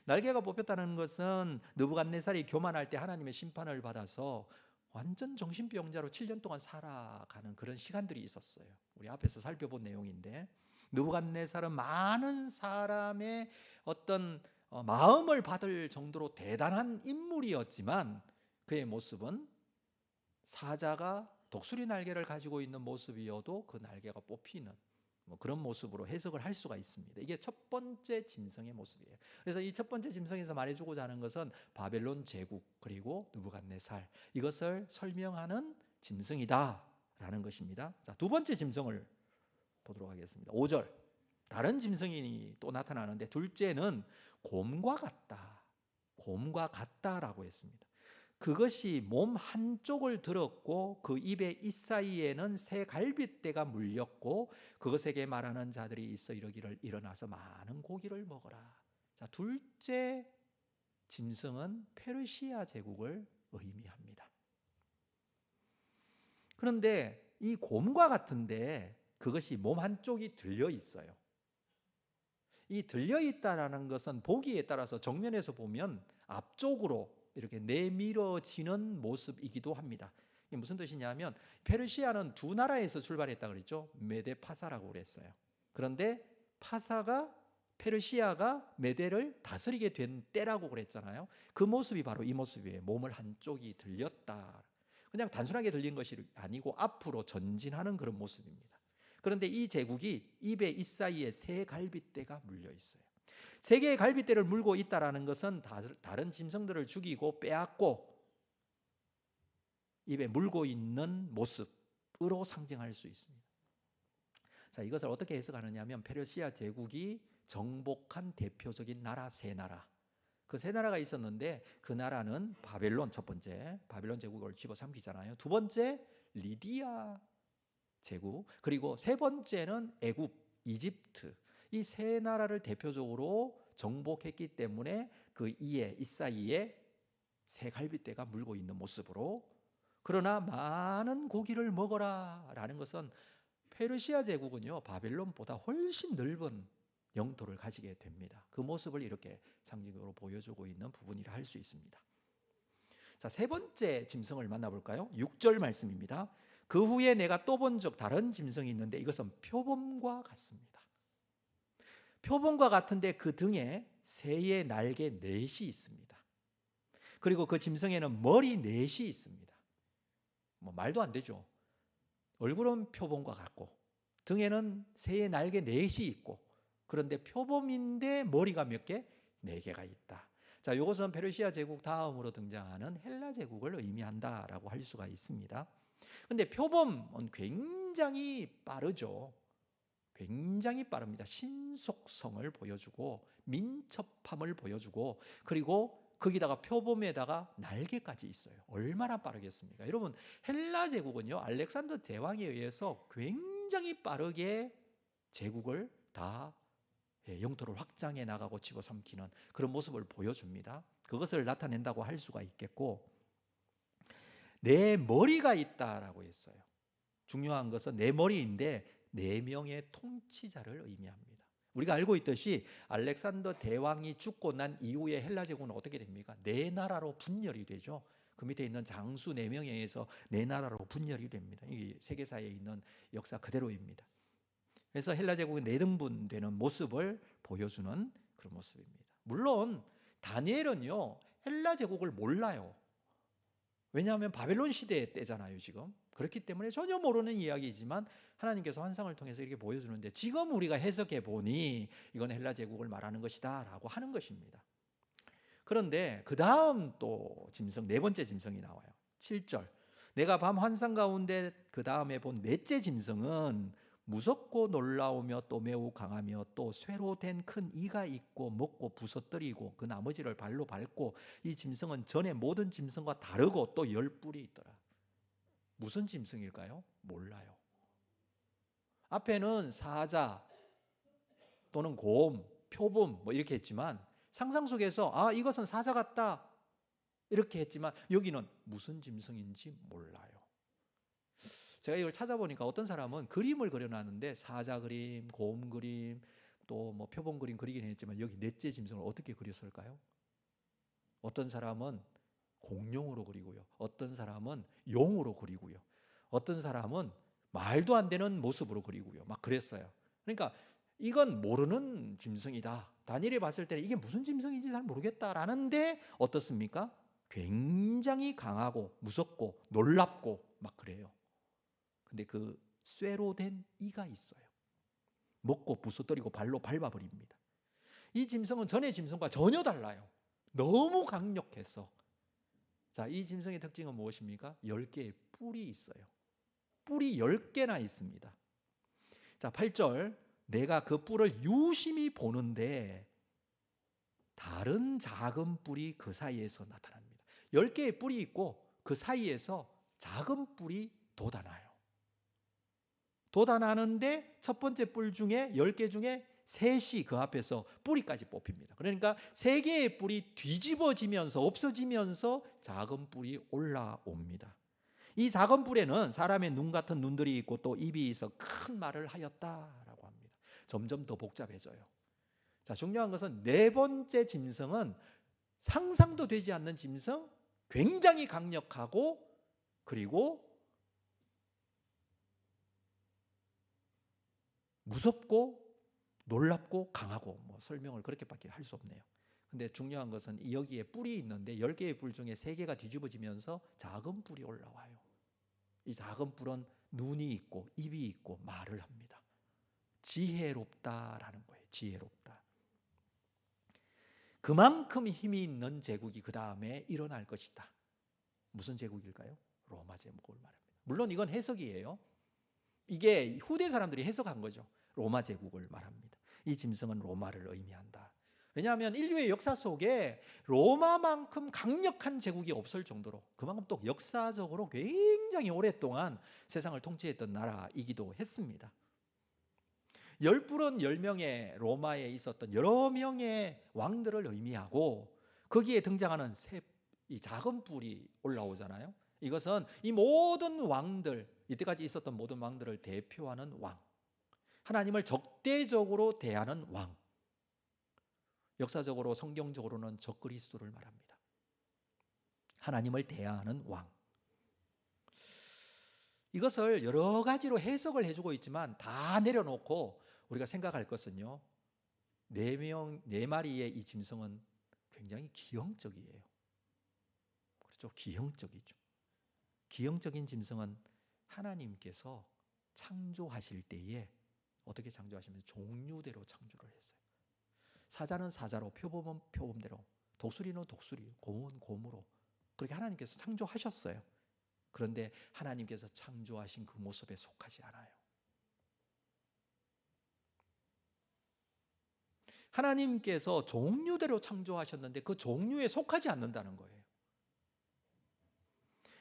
S3: 날개가 뽑혔다는 것은 느부갓네살이 교만할 때 하나님의 심판을 받아서 완전 정신병자로 7년 동안 살아가는 그런 시간들이 있었어요. 우리 앞에서 살펴본 내용인데, 느부갓네살은 많은 사람의 어떤 마음을 받을 정도로 대단한 인물이었지만 그의 모습은 사자가 독수리 날개를 가지고 있는 모습이어도 그 날개가 뽑히는 그런 모습으로 해석을 할 수가 있습니다. 이게 첫 번째 짐승의 모습이에요. 그래서 이 첫 번째 짐승에서 말해주고자 하는 것은 바벨론 제국 그리고 느부갓네살, 이것을 설명하는 짐승이다라는 것입니다. 자, 두 번째 짐승을 보도록 하겠습니다. 5절. 다른 짐승이 또 나타나는데 둘째는 곰과 같다. 곰과 같다라고 했습니다. 그것이 몸 한쪽을 들었고 그 입의 잇사이에는 새 갈빗대가 물렸고 그것에게 말하는 자들이 있어 이러기를 일어나서 많은 고기를 먹어라. 자, 둘째 짐승은 페르시아 제국을 의미합니다. 그런데 이 곰과 같은데 그것이 몸 한쪽이 들려 있어요. 이 들려 있다라는 것은 보기에 따라서 정면에서 보면 앞쪽으로 이렇게 내밀어지는 모습이기도 합니다. 이게 무슨 뜻이냐면 페르시아는 두 나라에서 출발했다 그랬죠. 메데 파사라고 그랬어요. 그런데 페르시아가 메데를 다스리게 된 때라고 그랬잖아요. 그 모습이 바로 이 모습이에요. 몸을 한쪽이 들렸다. 그냥 단순하게 들린 것이 아니고 앞으로 전진하는 그런 모습입니다. 그런데 이 제국이 입의 잇사이에 새 갈빗대가 물려 있어요. 세 개의 갈빗대를 물고 있다라는 것은 다른 짐승들을 죽이고 빼앗고 입에 물고 있는 모습으로 상징할 수 있습니다. 자, 이것을 어떻게 해석하느냐 하면 페르시아 제국이 정복한 대표적인 나라 세 나라, 그 세 나라가 있었는데 그 나라는 바벨론, 첫 번째 바벨론 제국을 집어삼키잖아요. 두 번째 리디아 제국, 그리고 세 번째는 애굽, 이집트, 이 세 나라를 대표적으로 정복했기 때문에 그 잇사이에 새 갈빗대가 물고 있는 모습으로, 그러나 많은 고기를 먹어라 라는 것은 페르시아 제국은요 바벨론보다 훨씬 넓은 영토를 가지게 됩니다. 그 모습을 이렇게 상징적으로 보여주고 있는 부분이라 할 수 있습니다. 자, 세 번째 짐승을 만나볼까요? 6절 말씀입니다. 그 후에 내가 또 본 적 다른 짐승이 있는데 이것은 표범과 같습니다. 표범과 같은데 그 등에 새의 날개 넷이 있습니다. 그리고 그 짐승에는 머리 넷이 있습니다. 뭐 말도 안 되죠. 얼굴은 표범과 같고 등에는 새의 날개 넷이 있고, 그런데 표범인데 머리가 몇 개? 4개가 있다. 자, 이것은 페르시아 제국 다음으로 등장하는 헬라 제국을 의미한다라고 할 수가 있습니다. 근데 표범은 굉장히 빠르죠. 굉장히 빠릅니다. 신속성을 보여주고 민첩함을 보여주고, 그리고 거기다가 표범에다가 날개까지 있어요. 얼마나 빠르겠습니까? 여러분, 헬라 제국은요 알렉산더 대왕에 의해서 굉장히 빠르게 제국을 다 영토를 확장해 나가고 집어삼키는 그런 모습을 보여줍니다. 그것을 나타낸다고 할 수가 있겠고, 내 머리가 있다라고 했어요. 중요한 것은 내 머리인데 4명의 통치자를 의미합니다. 우리가 알고 있듯이 알렉산더 대왕이 죽고 난 이후에 헬라 제국은 어떻게 됩니까? 4나라로 분열이 되죠. 그 밑에 있는 장수 4명에 의해서 4나라로 분열이 됩니다. 이게 세계사에 있는 역사 그대로입니다. 그래서 헬라 제국이 4등분되는 모습을 보여주는 그런 모습입니다. 물론 다니엘은요 헬라 제국을 몰라요. 왜냐하면 바벨론 시대의 때잖아요 지금. 그렇기 때문에 전혀 모르는 이야기지만 하나님께서 환상을 통해서 이렇게 보여주는데, 지금 우리가 해석해 보니 이건 헬라 제국을 말하는 것이다 라고 하는 것입니다. 그런데 그 다음 또 짐승, 4번째 짐승이 나와요. 7절, 내가 밤 환상 가운데 그 다음에 본 4째 짐승은 무섭고 놀라우며 또 매우 강하며 또 쇠로 된 큰 이가 있고 먹고 부서뜨리고 그 나머지를 발로 밟고, 이 짐승은 전에 모든 짐승과 다르고 또 10뿔이 있더라. 무슨 짐승일까요? 몰라요. 앞에는 사자 또는 곰, 표범 뭐 이렇게 했지만 상상 속에서 이것은 사자 같다 이렇게 했지만 여기는 무슨 짐승인지 몰라요. 제가 이걸 찾아보니까 어떤 사람은 그림을 그려놨는데 사자 그림, 곰 그림, 또 뭐 표범 그림 그리긴 했지만 여기 4째 짐승을 어떻게 그렸을까요? 어떤 사람은 공룡으로 그리고요, 어떤 사람은 용으로 그리고요, 어떤 사람은 말도 안 되는 모습으로 그리고요, 막 그랬어요. 그러니까 이건 모르는 짐승이다. 다니엘이 봤을 때는 이게 무슨 짐승인지 잘 모르겠다라는데 어떻습니까? 굉장히 강하고 무섭고 놀랍고 막 그래요. 근데 그 쇠로 된 이가 있어요. 먹고 부서뜨리고 발로 밟아버립니다. 이 짐승은 전의 짐승과 전혀 달라요. 너무 강력해서. 자, 이 짐승의 특징은 무엇입니까? 10개의 뿔이 있어요. 뿔이 10개나 있습니다. 자, 8절, 내가 그 뿔을 유심히 보는데 다른 작은 뿔이 그 사이에서 나타납니다. 10개의 뿔이 있고 그 사이에서 작은 뿔이 돋아나요. 돋아나는데 첫 번째 뿔 중에 10개 중에 셋이 그 앞에서 뿌리까지 뽑힙니다. 그러니까 3개의 뿔이 뒤집어지면서 없어지면서 작은 뿔이 올라옵니다. 이 작은 뿔에는 사람의 눈 같은 눈들이 있고 또 입이 있어 큰 말을 하였다라고 합니다. 점점 더 복잡해져요. 자, 중요한 것은 4번째 짐승은 상상도 되지 않는 짐승, 굉장히 강력하고 그리고 무섭고 놀랍고 강하고 설명을 그렇게밖에 할 수 없네요. 근데 중요한 것은 여기에 뿔이 있는데 10개의 뿔 중에 3개가 뒤집어지면서 작은 뿔이 올라와요. 이 작은 뿔은 눈이 있고 입이 있고 말을 합니다. 지혜롭다라는 거예요. 지혜롭다. 그만큼 힘이 있는 제국이 그 다음에 일어날 것이다. 무슨 제국일까요? 로마 제국을 말합니다. 물론 이건 해석이에요. 이게 후대 사람들이 해석한 거죠. 로마 제국을 말합니다. 이 짐승은 로마를 의미한다. 왜냐하면 인류의 역사 속에 로마만큼 강력한 제국이 없을 정도로 그만큼 또 역사적으로 굉장히 오랫동안 세상을 통치했던 나라이기도 했습니다. 10뿔은 10명의 로마에 있었던 여러 명의 왕들을 의미하고 거기에 등장하는 이 작은 뿔이 올라오잖아요. 이것은 이 모든 왕들, 이때까지 있었던 모든 왕들을 대표하는 왕, 하나님을 적대적으로 대하는 왕, 역사적으로 성경적으로는 적그리스도를 말합니다. 하나님을 대하는 왕. 이것을 여러 가지로 해석을 해주고 있지만 다 내려놓고 우리가 생각할 것은요, 4마리의 이 짐승은 굉장히 기형적이에요. 그렇죠? 기형적이죠. 기형적인 짐승은 하나님께서 창조하실 때에 어떻게 창조하시면 종류대로 창조를 했어요. 사자는 사자로, 표범은 표범대로, 독수리는 독수리, 곰은 곰으로 그렇게 하나님께서 창조하셨어요. 그런데 하나님께서 창조하신 그 모습에 속하지 않아요. 하나님께서 종류대로 창조하셨는데 그 종류에 속하지 않는다는 거예요.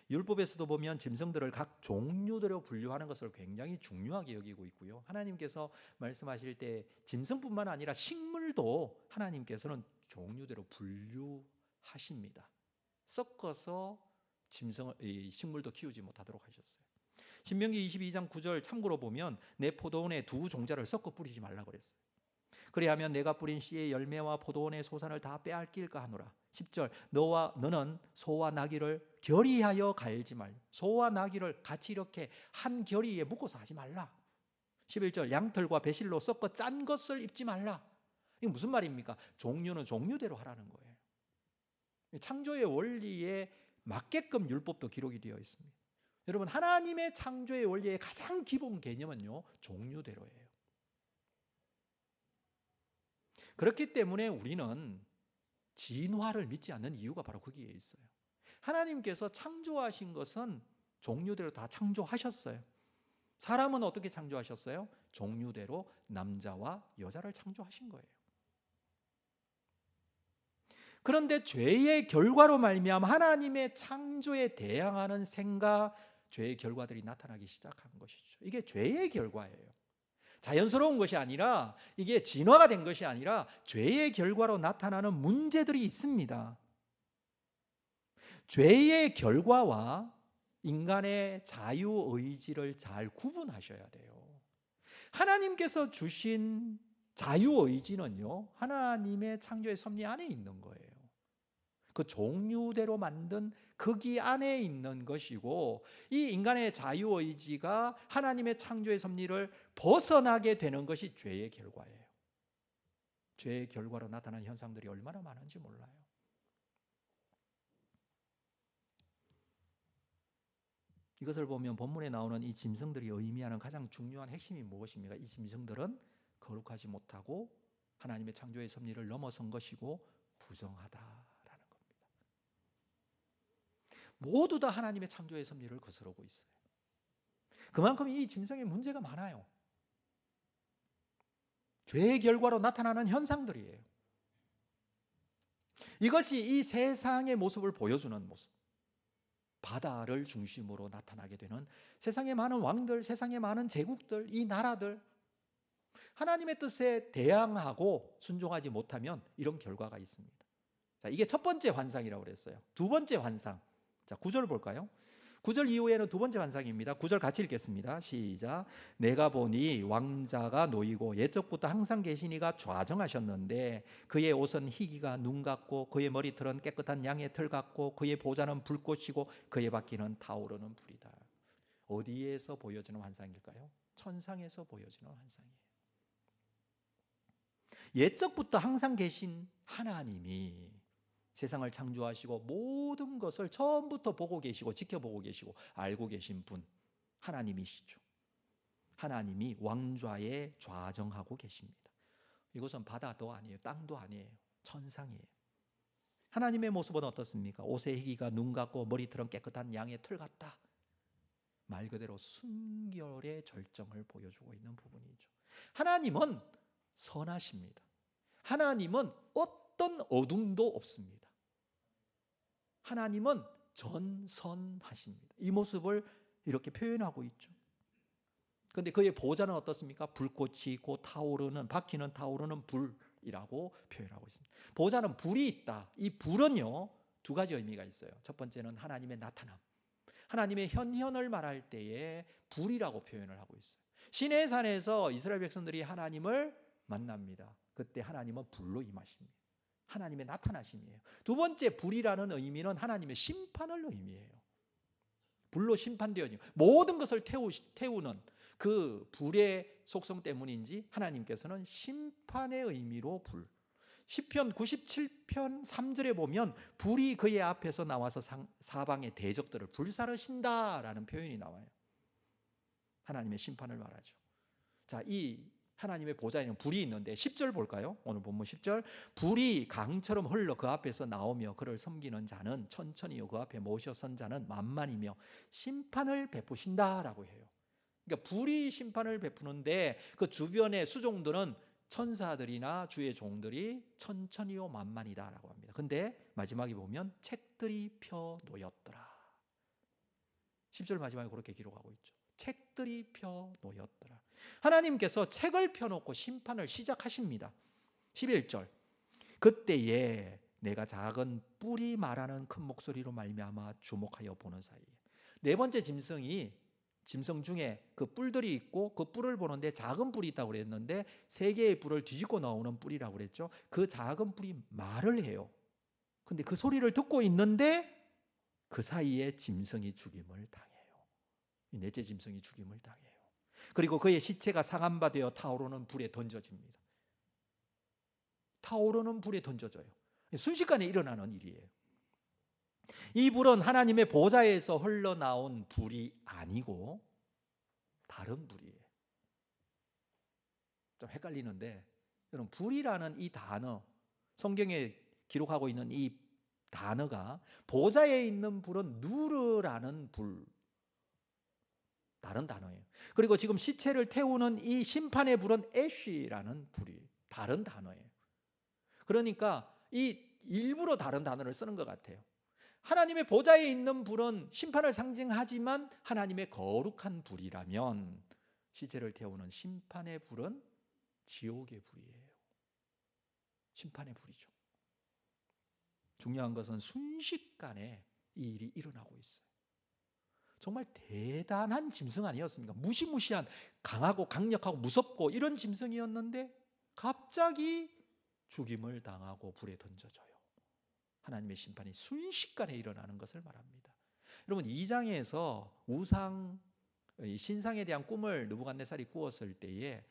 S3: 율법에서도 보면 짐승들을 각 종류대로 분류하는 것을 굉장히 중요하게 여기고 있고요. 하나님께서 말씀하실 때 짐승뿐만 아니라 식물도 하나님께서는 종류대로 분류하십니다. 섞어서 식물도 키우지 못하도록 하셨어요. 신명기 22장 9절 참고로 보면 내 포도원에 두 종자를 섞어 뿌리지 말라고 그랬어요. 그리하면 내가 뿌린 씨의 열매와 포도원의 소산을 다 빼앗길까 하노라. 10절 너는 소와 나귀를 결의하여 갈지 말라. 소와 나귀를 같이 이렇게 한 결의에 묶어서 하지 말라. 11절 양털과 배실로 섞어 짠 것을 입지 말라. 이게 무슨 말입니까? 종류는 종류대로 하라는 거예요. 창조의 원리에 맞게끔 율법도 기록이 되어 있습니다. 여러분, 하나님의 창조의 원리의 가장 기본 개념은요, 종류대로예요. 그렇기 때문에 우리는 진화를 믿지 않는 이유가 바로 거기에 있어요. 하나님께서 창조하신 것은 종류대로 다 창조하셨어요. 사람은 어떻게 창조하셨어요? 종류대로 남자와 여자를 창조하신 거예요. 그런데 죄의 결과로 말미암아 하나님의 창조에 대항하는 생각, 죄의 결과들이 나타나기 시작한 것이죠. 이게 죄의 결과예요. 자연스러운 것이 아니라, 이게 진화가 된 것이 아니라 죄의 결과로 나타나는 문제들이 있습니다. 죄의 결과와 인간의 자유의지를 잘 구분하셔야 돼요. 하나님께서 주신 자유의지는요, 하나님의 창조의 섭리 안에 있는 거예요. 그 종류대로 만든 거기 안에 있는 것이고, 이 인간의 자유의지가 하나님의 창조의 섭리를 벗어나게 되는 것이 죄의 결과예요. 죄의 결과로 나타나는 현상들이 얼마나 많은지 몰라요. 이것을 보면 본문에 나오는 이 짐승들이 의미하는 가장 중요한 핵심이 무엇입니까? 이 짐승들은 거룩하지 못하고 하나님의 창조의 섭리를 넘어선 것이고 부정하다라는 겁니다. 모두 다 하나님의 창조의 섭리를 거스르고 있어요. 그만큼 이 짐승의 문제가 많아요. 죄의 결과로 나타나는 현상들이에요. 이것이 이 세상의 모습을 보여주는 모습. 바다를 중심으로 나타나게 되는 세상의 많은 왕들, 세상의 많은 제국들, 이 나라들, 하나님의 뜻에 대항하고 순종하지 못하면 이런 결과가 있습니다. 자, 이게 첫 번째 환상이라고 그랬어요. 두 번째 환상. 자, 9절 볼까요? 9절 이후에는 두 번째 환상입니다. 9절 같이 읽겠습니다. 시작. 내가 보니 왕자가 놓이고 옛적부터 항상 계시니가 좌정하셨는데 그의 옷은 희기가 눈 같고 그의 머리털은 깨끗한 양의 털 같고 그의 보좌는 불꽃이고 그의 바퀴는 타오르는 불이다. 어디에서 보여지는 환상일까요? 천상에서 보여지는 환상이에요. 옛적부터 항상 계신 하나님이 세상을 창조하시고 모든 것을 처음부터 보고 계시고 지켜보고 계시고 알고 계신 분, 하나님이시죠. 하나님이 왕좌에 좌정하고 계십니다. 이것은 바다도 아니에요, 땅도 아니에요, 천상이에요. 하나님의 모습은 어떻습니까? 옷의 희기가 눈 같고 머리털은 깨끗한 양의 털 같다. 말 그대로 순결의 절정을 보여주고 있는 부분이죠. 하나님은 선하십니다. 하나님은 어떤 어둠도 없습니다. 하나님은 전선하십니다. 이 모습을 이렇게 표현하고 있죠. 그런데 그의 보좌는 어떻습니까? 불꽃이 있고 타오르는, 바퀴는 타오르는 불이라고 표현하고 있습니다. 보좌는 불이 있다. 이 불은요, 두 가지 의미가 있어요. 첫 번째는 하나님의 나타남, 하나님의 현현을 말할 때에 불이라고 표현을 하고 있어요. 시내산에서 이스라엘 백성들이 하나님을 만납니다. 그때 하나님은 불로 임하십니다. 하나님의 나타나심이에요. 두 번째 불이라는 의미는 하나님의 심판을 의미해요. 불로 심판되어지는 모든 것을 태우는 그 불의 속성 때문인지 하나님께서는 심판의 의미로 불. 시편 97편 3절에 보면 불이 그의 앞에서 나와서 사방의 대적들을 불사르신다라는 표현이 나와요. 하나님의 심판을 말하죠. 자, 이 하나님의 보좌에는 불이 있는데 10절 볼까요? 오늘 본문 10절. 불이 강처럼 흘러 그 앞에서 나오며 그를 섬기는 자는 천천히요 그 앞에 모셔 선 자는 만만이며 심판을 베푸신다라고 해요. 그러니까 불이 심판을 베푸는데 그 주변의 수종들은 천사들이나 주의 종들이 천천히요 만만이다라고 합니다. 근데 마지막에 보면 책들이 펴 놓였더라. 10절 마지막에 그렇게 기록하고 있죠. 책들이 펴 놓였더라. 하나님께서 책을 펴놓고 심판을 시작하십니다. 11절. 그때에 내가 작은 뿔이 말하는 큰 목소리로 말미암아 주목하여 보는 사이에. 네 번째 짐승 중에 그 뿔들이 있고 그 뿔을 보는데 작은 뿔이 있다고 그랬는데 세 개의 뿔을 뒤집고 나오는 뿔이라고 그랬죠. 그 작은 뿔이 말을 해요. 근데 그 소리를 듣고 있는데 그 사이에 짐승이 죽임을 당해요. 이 넷째 짐승이 죽임을 당해요. 그리고 그의 시체가 상한 되어 타오르는 불에 던져집니다. 타오르는 불에 던져져요. 순식간에 일어나는 일이에요. 이 불은 하나님의 보좌에서 흘러나온 불이 아니고 다른 불이에요. 좀 헷갈리는데 여러분, 불이라는 이 단어, 성경에 기록하고 있는 이 단어가 보좌에 있는 불은 누르라는 불, 다른 단어예요. 그리고 지금 시체를 태우는 이 심판의 불은 애쉬라는 불이 다른 단어예요. 그러니까 이 일부러 다른 단어를 쓰는 것 같아요. 하나님의 보좌에 있는 불은 심판을 상징하지만 하나님의 거룩한 불이라면 시체를 태우는 심판의 불은 지옥의 불이에요. 심판의 불이죠. 중요한 것은 순식간에 이 일이 일어나고 있어요. 정말 대단한 짐승 아니었습니까? 무시무시한 강하고 강력하고 무섭고 이런 짐승이었는데 갑자기 죽임을 당하고 불에 던져져요. 하나님의 심판이 순식간에 일어나는 것을 말합니다. 여러분, 2장에서 우상, 신상에 대한 꿈을 느부갓네살이 꾸었을 때에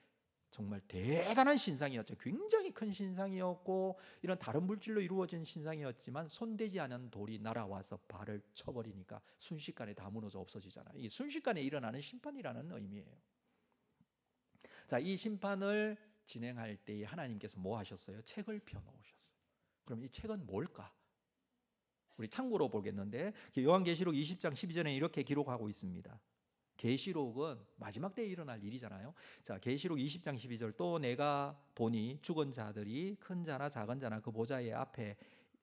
S3: 정말 대단한 신상이었죠. 굉장히 큰 신상이었고 이런 다른 물질로 이루어진 신상이었지만 손대지 않은 돌이 날아와서 발을 쳐버리니까 순식간에 다 무너져 없어지잖아요. 이게 순식간에 일어나는 심판이라는 의미예요. 자, 이 심판을 진행할 때에 하나님께서 뭐 하셨어요? 책을 펴놓으셨어요. 그럼 이 책은 뭘까? 우리 참고로 보겠는데 요한계시록 20장 12절에 이렇게 기록하고 있습니다. 계시록은 마지막 때에 일어날 일이잖아요. 자, 계시록 20장 12절. 또 내가 보니 죽은 자들이 큰 자나 작은 자나 그 보좌의 앞에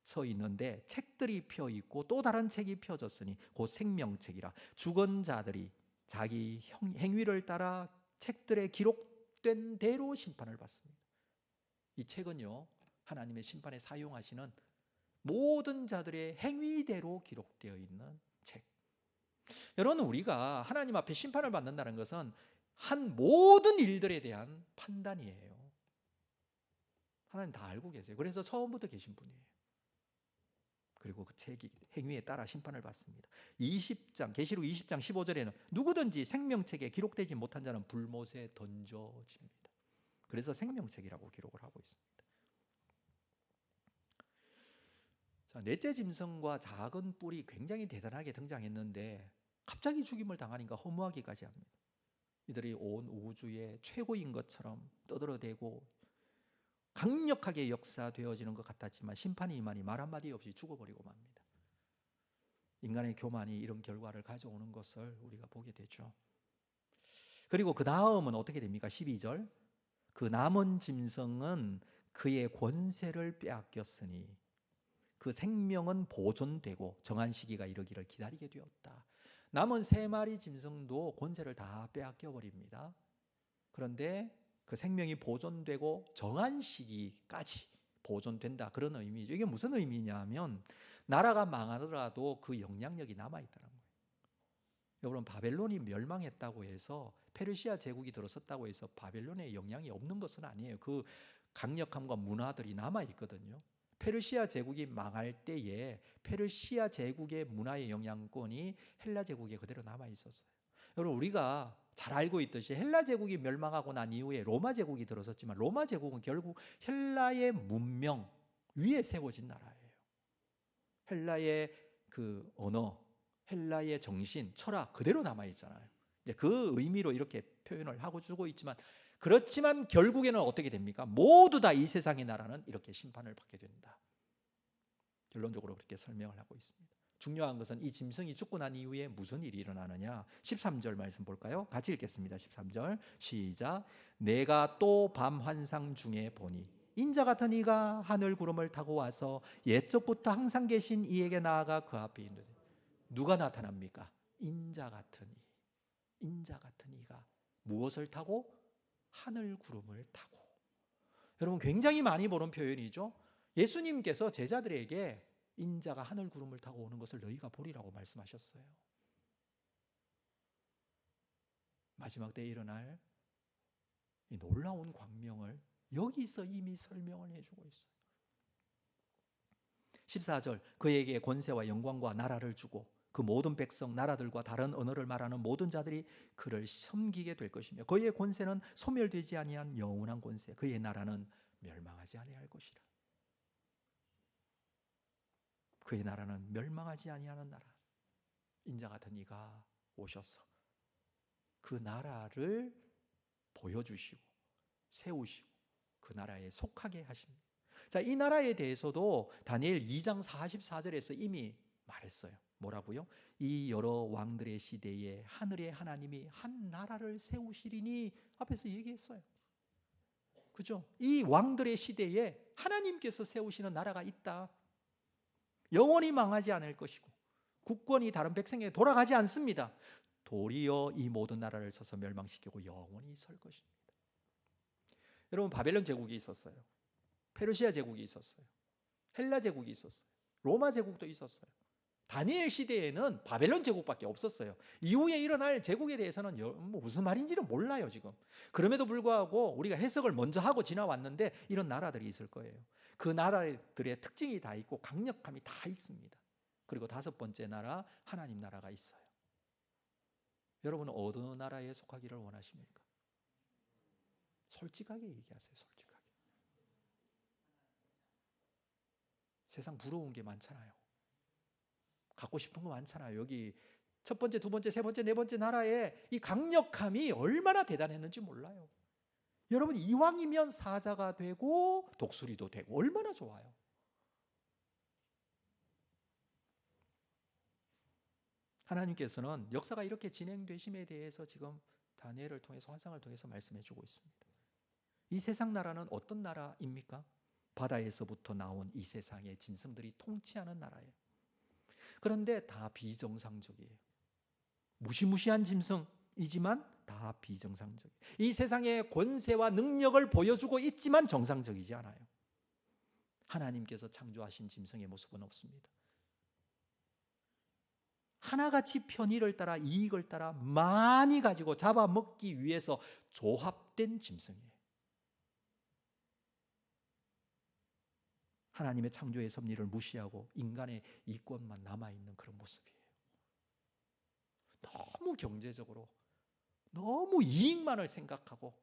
S3: 서 있는데 책들이 펴 있고 또 다른 책이 펴졌으니 곧 생명책이라. 죽은 자들이 자기 행위를 따라 책들에 기록된 대로 심판을 받습니다. 이 책은요, 하나님의 심판에 사용하시는 모든 자들의 행위대로 기록되어 있는 책. 여러분, 우리가 하나님 앞에 심판을 받는다는 것은 한 모든 일들에 대한 판단이에요. 하나님 다 알고 계세요. 그래서 처음부터 계신 분이에요. 그리고 그 책이 행위에 따라 심판을 받습니다. 20장 계시록 20장 15절에는 누구든지 생명책에 기록되지 못한 자는 불못에 던져집니다. 그래서 생명책이라고 기록을 하고 있습니다. 자, 넷째 짐승과 작은 뿔이 굉장히 대단하게 등장했는데 갑자기 죽임을 당하니까 허무하기까지 합니다. 이들이 온 우주의 최고인 것처럼 떠들어대고 강력하게 역사되어지는 것 같았지만 심판이 임하니 말 한마디 없이 죽어버리고 맙니다. 인간의 교만이 이런 결과를 가져오는 것을 우리가 보게 되죠. 그리고 그 다음은 어떻게 됩니까? 12절. 그 남은 짐승은 그의 권세를 빼앗겼으니 그 생명은 보존되고 정한 시기가 이르기를 기다리게 되었다. 남은 3마리 짐승도 권세를 다 빼앗겨 버립니다. 그런데 그 생명이 보존되고 정한 시기까지 보존된다, 그런 의미죠. 이게 무슨 의미냐면 나라가 망하더라도 그 영향력이 남아있다는 거예요. 여러분, 바벨론이 멸망했다고 해서 페르시아 제국이 들어섰다고 해서 바벨론의 영향이 없는 것은 아니에요. 그 강력함과 문화들이 남아있거든요. 페르시아 제국이 망할 때에 페르시아 제국의 문화의 영향권이 헬라 제국에 그대로 남아있었어요. 여러분, 우리가 잘 알고 있듯이 헬라 제국이 멸망하고 난 이후에 로마 제국이 들어섰지만 로마 제국은 결국 헬라의 문명 위에 세워진 나라예요. 헬라의 그 언어, 헬라의 정신, 철학 그대로 남아 있잖아요. 이제 그 의미로 이렇게 표현을 하고 주고 있지만, 그렇지만 결국에는 어떻게 됩니까? 모두 다 이 세상의 나라는 이렇게 심판을 받게 된다. 결론적으로 그렇게 설명을 하고 있습니다. 중요한 것은 이 짐승이 죽고 난 이후에 무슨 일이 일어나느냐. 13절 말씀 볼까요? 같이 읽겠습니다. 13절 시작. 내가 또 밤 환상 중에 보니 인자 같은 이가 하늘 구름을 타고 와서 옛적부터 항상 계신 이에게 나아가 그 앞에 있는데, 누가 나타납니까? 인자 같은 이. 인자 같은 이가 무엇을 타고? 하늘 구름을 타고. 여러분, 굉장히 많이 보는 표현이죠. 예수님께서 제자들에게 인자가 하늘 구름을 타고 오는 것을 너희가 보리라고 말씀하셨어요. 마지막 때에 일어날 이 놀라운 광명을 여기서 이미 설명을 해주고 있어요. 14절 그에게 권세와 영광과 나라를 주고 그 모든 백성, 나라들과 다른 언어를 말하는 모든 자들이 그를 섬기게 될 것이며 그의 권세는 소멸되지 아니한 영원한 권세, 그의 나라는 멸망하지 아니할 것이라. 그의 나라는 멸망하지 아니하는 나라. 인자 같은 이가 오셔서 그 나라를 보여주시고 세우시고 그 나라에 속하게 하십니다. 자, 이 나라에 대해서도 다니엘 2장 44절에서 이미 말했어요. 뭐라고요? 이 여러 왕들의 시대에 하늘의 하나님이 한 나라를 세우시리니 앞에서 얘기했어요. 그죠? 이 왕들의 시대에 하나님께서 세우시는 나라가 있다. 영원히 망하지 않을 것이고 국권이 다른 백성에게 돌아가지 않습니다. 도리어 이 모든 나라를 쳐서 멸망시키고 영원히 설 것입니다. 여러분, 바벨론 제국이 있었어요. 페르시아 제국이 있었어요. 헬라 제국이 있었어요. 로마 제국도 있었어요. 다니엘 시대에는 바벨론 제국밖에 없었어요. 이후에 일어날 제국에 대해서는 무슨 말인지는 몰라요 지금. 그럼에도 불구하고 우리가 해석을 먼저 하고 지나왔는데 이런 나라들이 있을 거예요. 그 나라들의 특징이 다 있고 강력함이 다 있습니다. 그리고 5번째 나라, 하나님 나라가 있어요. 여러분은 어느 나라에 속하기를 원하십니까? 솔직하게 얘기하세요. 솔직하게. 세상 부러운 게 많잖아요. 갖고 싶은 거 많잖아요. 여기 첫 번째, 두 번째, 세 번째, 네 번째 나라에 이 강력함이 얼마나 대단했는지 몰라요. 여러분, 이왕이면 사자가 되고 독수리도 되고 얼마나 좋아요. 하나님께서는 역사가 이렇게 진행되심에 대해서 지금 다니엘을 통해서 환상을 통해서 말씀해 주고 있습니다. 이 세상 나라는 어떤 나라입니까? 바다에서부터 나온 이 세상의 짐승들이 통치하는 나라예요. 그런데 다 비정상적이에요. 무시무시한 짐승이지만 다 비정상적이에요. 이 세상의 권세와 능력을 보여주고 있지만 정상적이지 않아요. 하나님께서 창조하신 짐승의 모습은 없습니다. 하나같이 편의를 따라 이익을 따라 많이 가지고 잡아먹기 위해서 조합된 짐승이에요. 하나님의 창조의 섭리를 무시하고 인간의 이권만 남아있는 그런 모습이에요. 너무 경제적으로 너무 이익만을 생각하고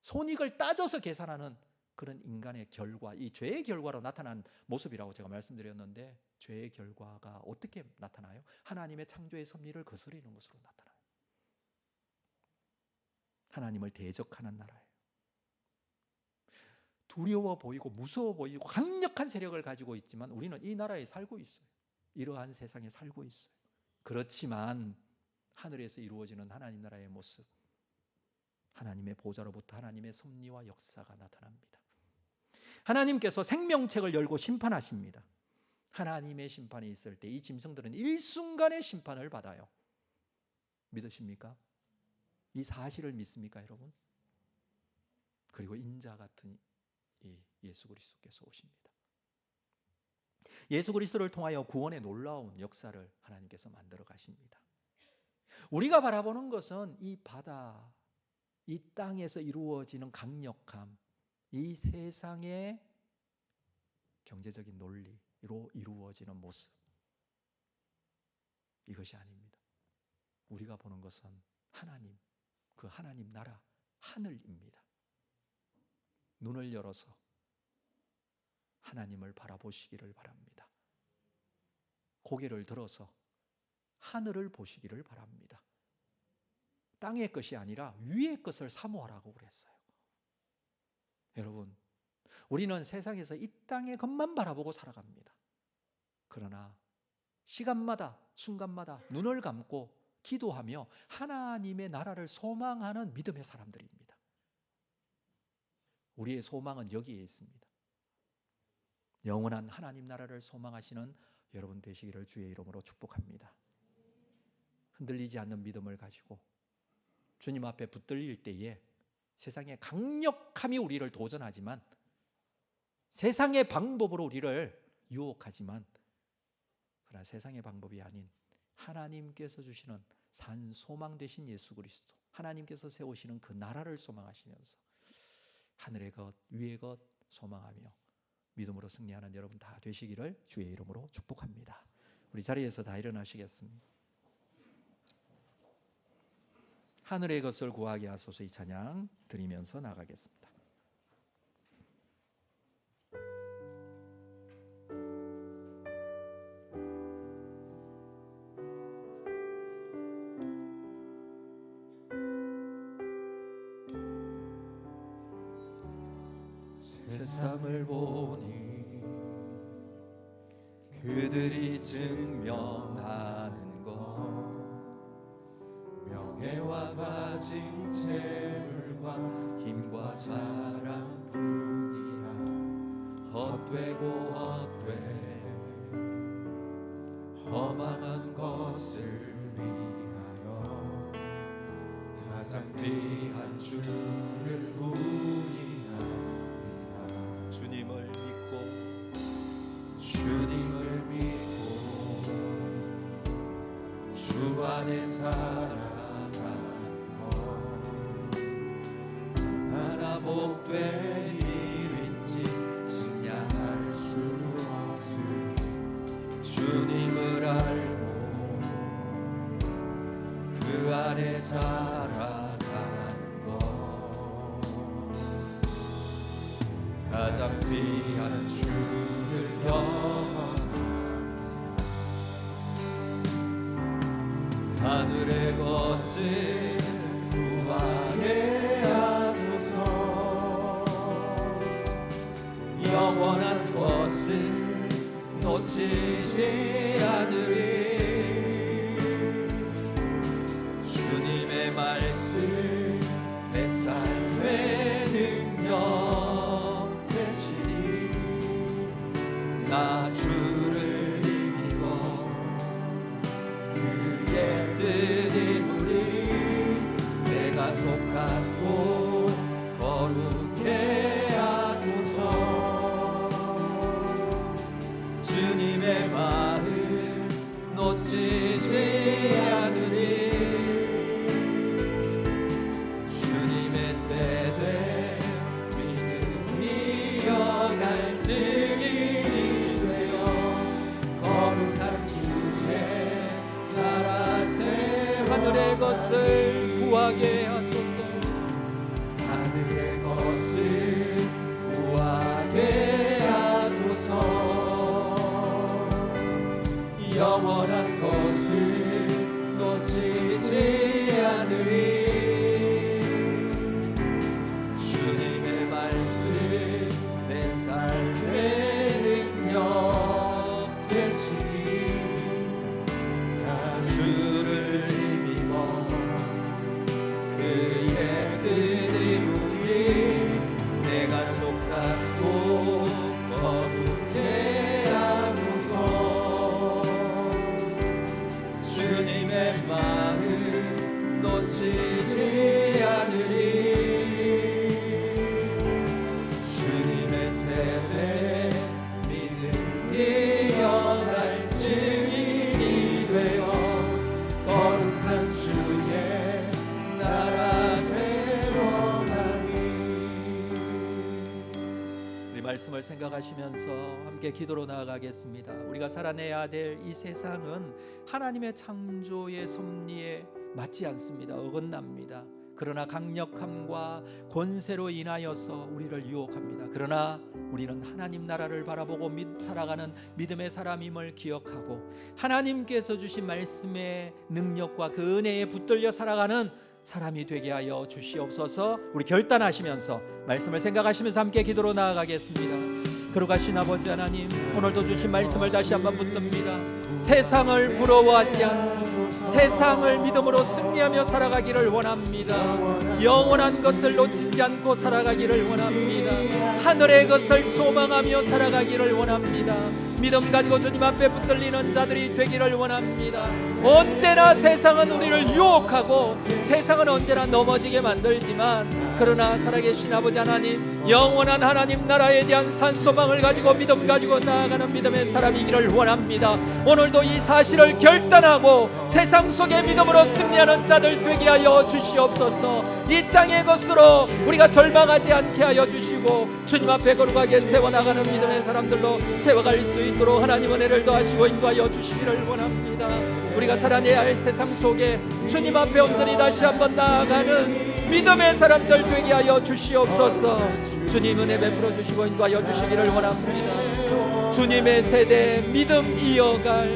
S3: 손익을 따져서 계산하는 그런 인간의 결과, 이 죄의 결과로 나타난 모습이라고 제가 말씀드렸는데, 죄의 결과가 어떻게 나타나요? 하나님의 창조의 섭리를 거스르는 것으로 나타나요. 하나님을 대적하는 나라예요. 두려워 보이고 무서워 보이고 강력한 세력을 가지고 있지만 우리는 이 나라에 살고 있어요. 이러한 세상에 살고 있어요. 그렇지만 하늘에서 이루어지는 하나님 나라의 모습, 하나님의 보좌로부터 하나님의 섭리와 역사가 나타납니다. 하나님께서 생명책을 열고 심판하십니다. 하나님의 심판이 있을 때 이 짐승들은 일순간의 심판을 받아요. 믿으십니까? 이 사실을 믿습니까, 여러분? 그리고 인자 같은 이 예수 그리스도께서 오십니다. 예수 그리스도를 통하여 구원의 놀라운 역사를 하나님께서 만들어 가십니다. 우리가 바라보는 것은 이 바다, 이 땅에서 이루어지는 강력함, 이 세상의 경제적인 논리로 이루어지는 모습, 이것이 아닙니다. 우리가 보는 것은 하나님, 그 하나님 나라, 하늘입니다. 눈을 열어서 하나님을 바라보시기를 바랍니다. 고개를 들어서 하늘을 보시기를 바랍니다. 땅의 것이 아니라 위의 것을 사모하라고 그랬어요. 여러분, 우리는 세상에서 이 땅의 것만 바라보고 살아갑니다. 그러나 시간마다 순간마다 눈을 감고 기도하며 하나님의 나라를 소망하는 믿음의 사람들입니다. 우리의 소망은 여기에 있습니다. 영원한 하나님 나라를 소망하시는 여러분 되시기를 주의 이름으로 축복합니다. 흔들리지 않는 믿음을 가지고 주님 앞에 붙들릴 때에 세상의 강력함이 우리를 도전하지만, 세상의 방법으로 우리를 유혹하지만, 그러나 세상의 방법이 아닌 하나님께서 주시는 산 소망 되신 예수 그리스도, 하나님께서 세우시는 그 나라를 소망하시면서 하늘의 것, 위의 것 소망하며 믿음으로 승리하는 여러분 다 되시기를 주의 이름으로 축복합니다. 우리 자리에서 다 일어나시겠습니다. 하늘의 것을 구하게 하소서. 이 찬양 드리면서 나가겠습니다. 세상을 보니 그들이 증명하는 것, 명예와 가진 재물과 힘과 자랑뿐이라 헛되고 헛돼 허망한 것을 위하여 가장 귀한 주를 부인하리라. 주님을 믿고 주 안에 살아가는 것, 하나 복된 일인지 증량할 수 없으니 주님을 알고 그 안에 자라가는 것, 가장 귀한 주를 경험하며 하늘의 것을 구하게 하소서. 영원한 것을 놓치지 않으리. 주님의 말씀 내 삶의 능력 되시니 속하고 거룩해 하소서. 주님의 마음 놓치지 않으리. 주님의 세대 믿음 이어갈 증인이 되어 거룩한 주의 나라 세워. 하늘의 것을 구하게 하소서. 하늘의 것을 구하게 하소서. 영원한 것을 놓치지 않으리. 주님의 말씀 내 삶의 능력 되시니 나 주를 힘입어 그의 뜻을 이루리. 내가 속하고 거룩해 하소서. 주님의 마음 놓치지 않으리. 주님의 세대 믿음 이어갈 증인이 되어 거룩한 주의 나라 세워가리. 우리 말씀을 생각하시면서 함께 기도로 나아가겠습니다. 우리가 살아내야 될 이 세상은 하나님의 창조의 섭리에 맞지 않습니다. 어긋납니다. 그러나 강력함과 권세로 인하여서 우리를 유혹합니다. 그러나 우리는 하나님 나라를 바라보고 살아가는 믿음의 사람임을 기억하고 하나님께서 주신 말씀의 능력과 그 은혜에 붙들려 살아가는 사람이 되게 하여 주시옵소서. 우리 결단하시면서 말씀을 생각하시면서 함께 기도로 나아가겠습니다. 거룩하신 아버지 하나님, 오늘도 주신 말씀을 다시 한번 붙듭니다. 세상을 부러워하지 않고 세상을 믿음으로 승리하며 살아가기를 원합니다. 영원한 것을 놓치지 않고 살아가기를 원합니다. 하늘의 것을 소망하며 살아가기를 원합니다. 믿음 가지고 주님 앞에 붙들리는 자들이 되기를 원합니다. 언제나 세상은 우리를 유혹하고 세상은 언제나 넘어지게 만들지만 그러나 살아계신 아버지 하나님, 영원한 하나님 나라에 대한 산소망을 가지고 믿음 가지고 나아가는 믿음의 사람이기를 원합니다. 오늘도 이 사실을 결단하고 세상 속에 믿음으로 승리하는 자들 되게 하여 주시옵소서. 이 땅의 것으로 우리가 절망하지 않게 하여 주시고 주님 앞에 거룩하게 세워나가는 믿음의 사람들로 세워갈 수 있도록 하나님 은혜를 더하시고 인도하여 주시기를 원합니다. 우리가 살아내야 할 세상 속에 주님 앞에 온전히 다시 한번 나아가는 믿음의 사람들 되게 하여 주시옵소서. 주님 은혜 베풀어 주시고 인도하여 주시기를 원합니다. 주님의 세대 믿음 이어갈,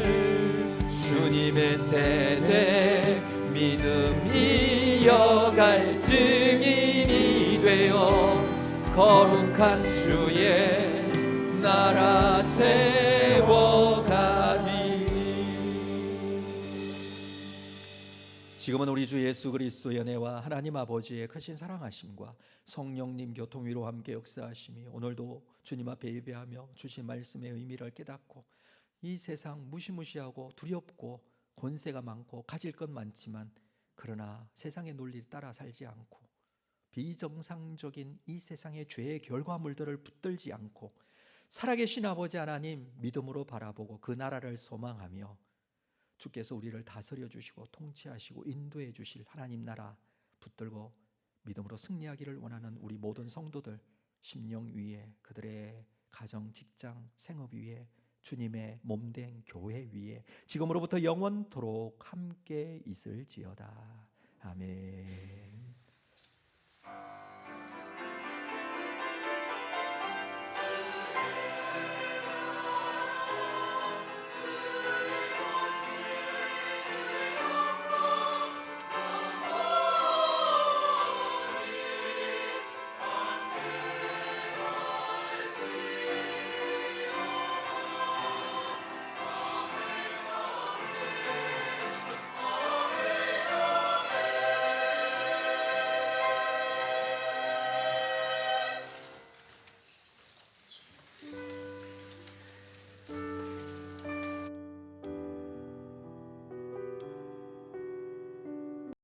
S3: 주님의 세대 믿음 이어갈 증인이 되어 거룩한 주의 나라 세워가리. 지금은 우리 주 예수 그리스도의 은혜와 하나님 아버지의 크신 사랑하심과 성령님 교통위로 함께 역사하심이 오늘도 주님 앞에 예배하며 주신 말씀의 의미를 깨닫고 이 세상 무시무시하고 두렵고 권세가 많고 가질 것 많지만 그러나 세상의 논리를 따라 살지 않고 비정상적인 이 세상의 죄의 결과물들을 붙들지 않고 살아계신 아버지 하나님 믿음으로 바라보고 그 나라를 소망하며 주께서 우리를 다스려 주시고 통치하시고 인도해 주실 하나님 나라 붙들고 믿음으로 승리하기를 원하는 우리 모든 성도들 심령 위에, 그들의 가정, 직장, 생업 위에, 주님의 몸된 교회 위에 지금으로부터 영원토록 함께 있을지어다. 아멘.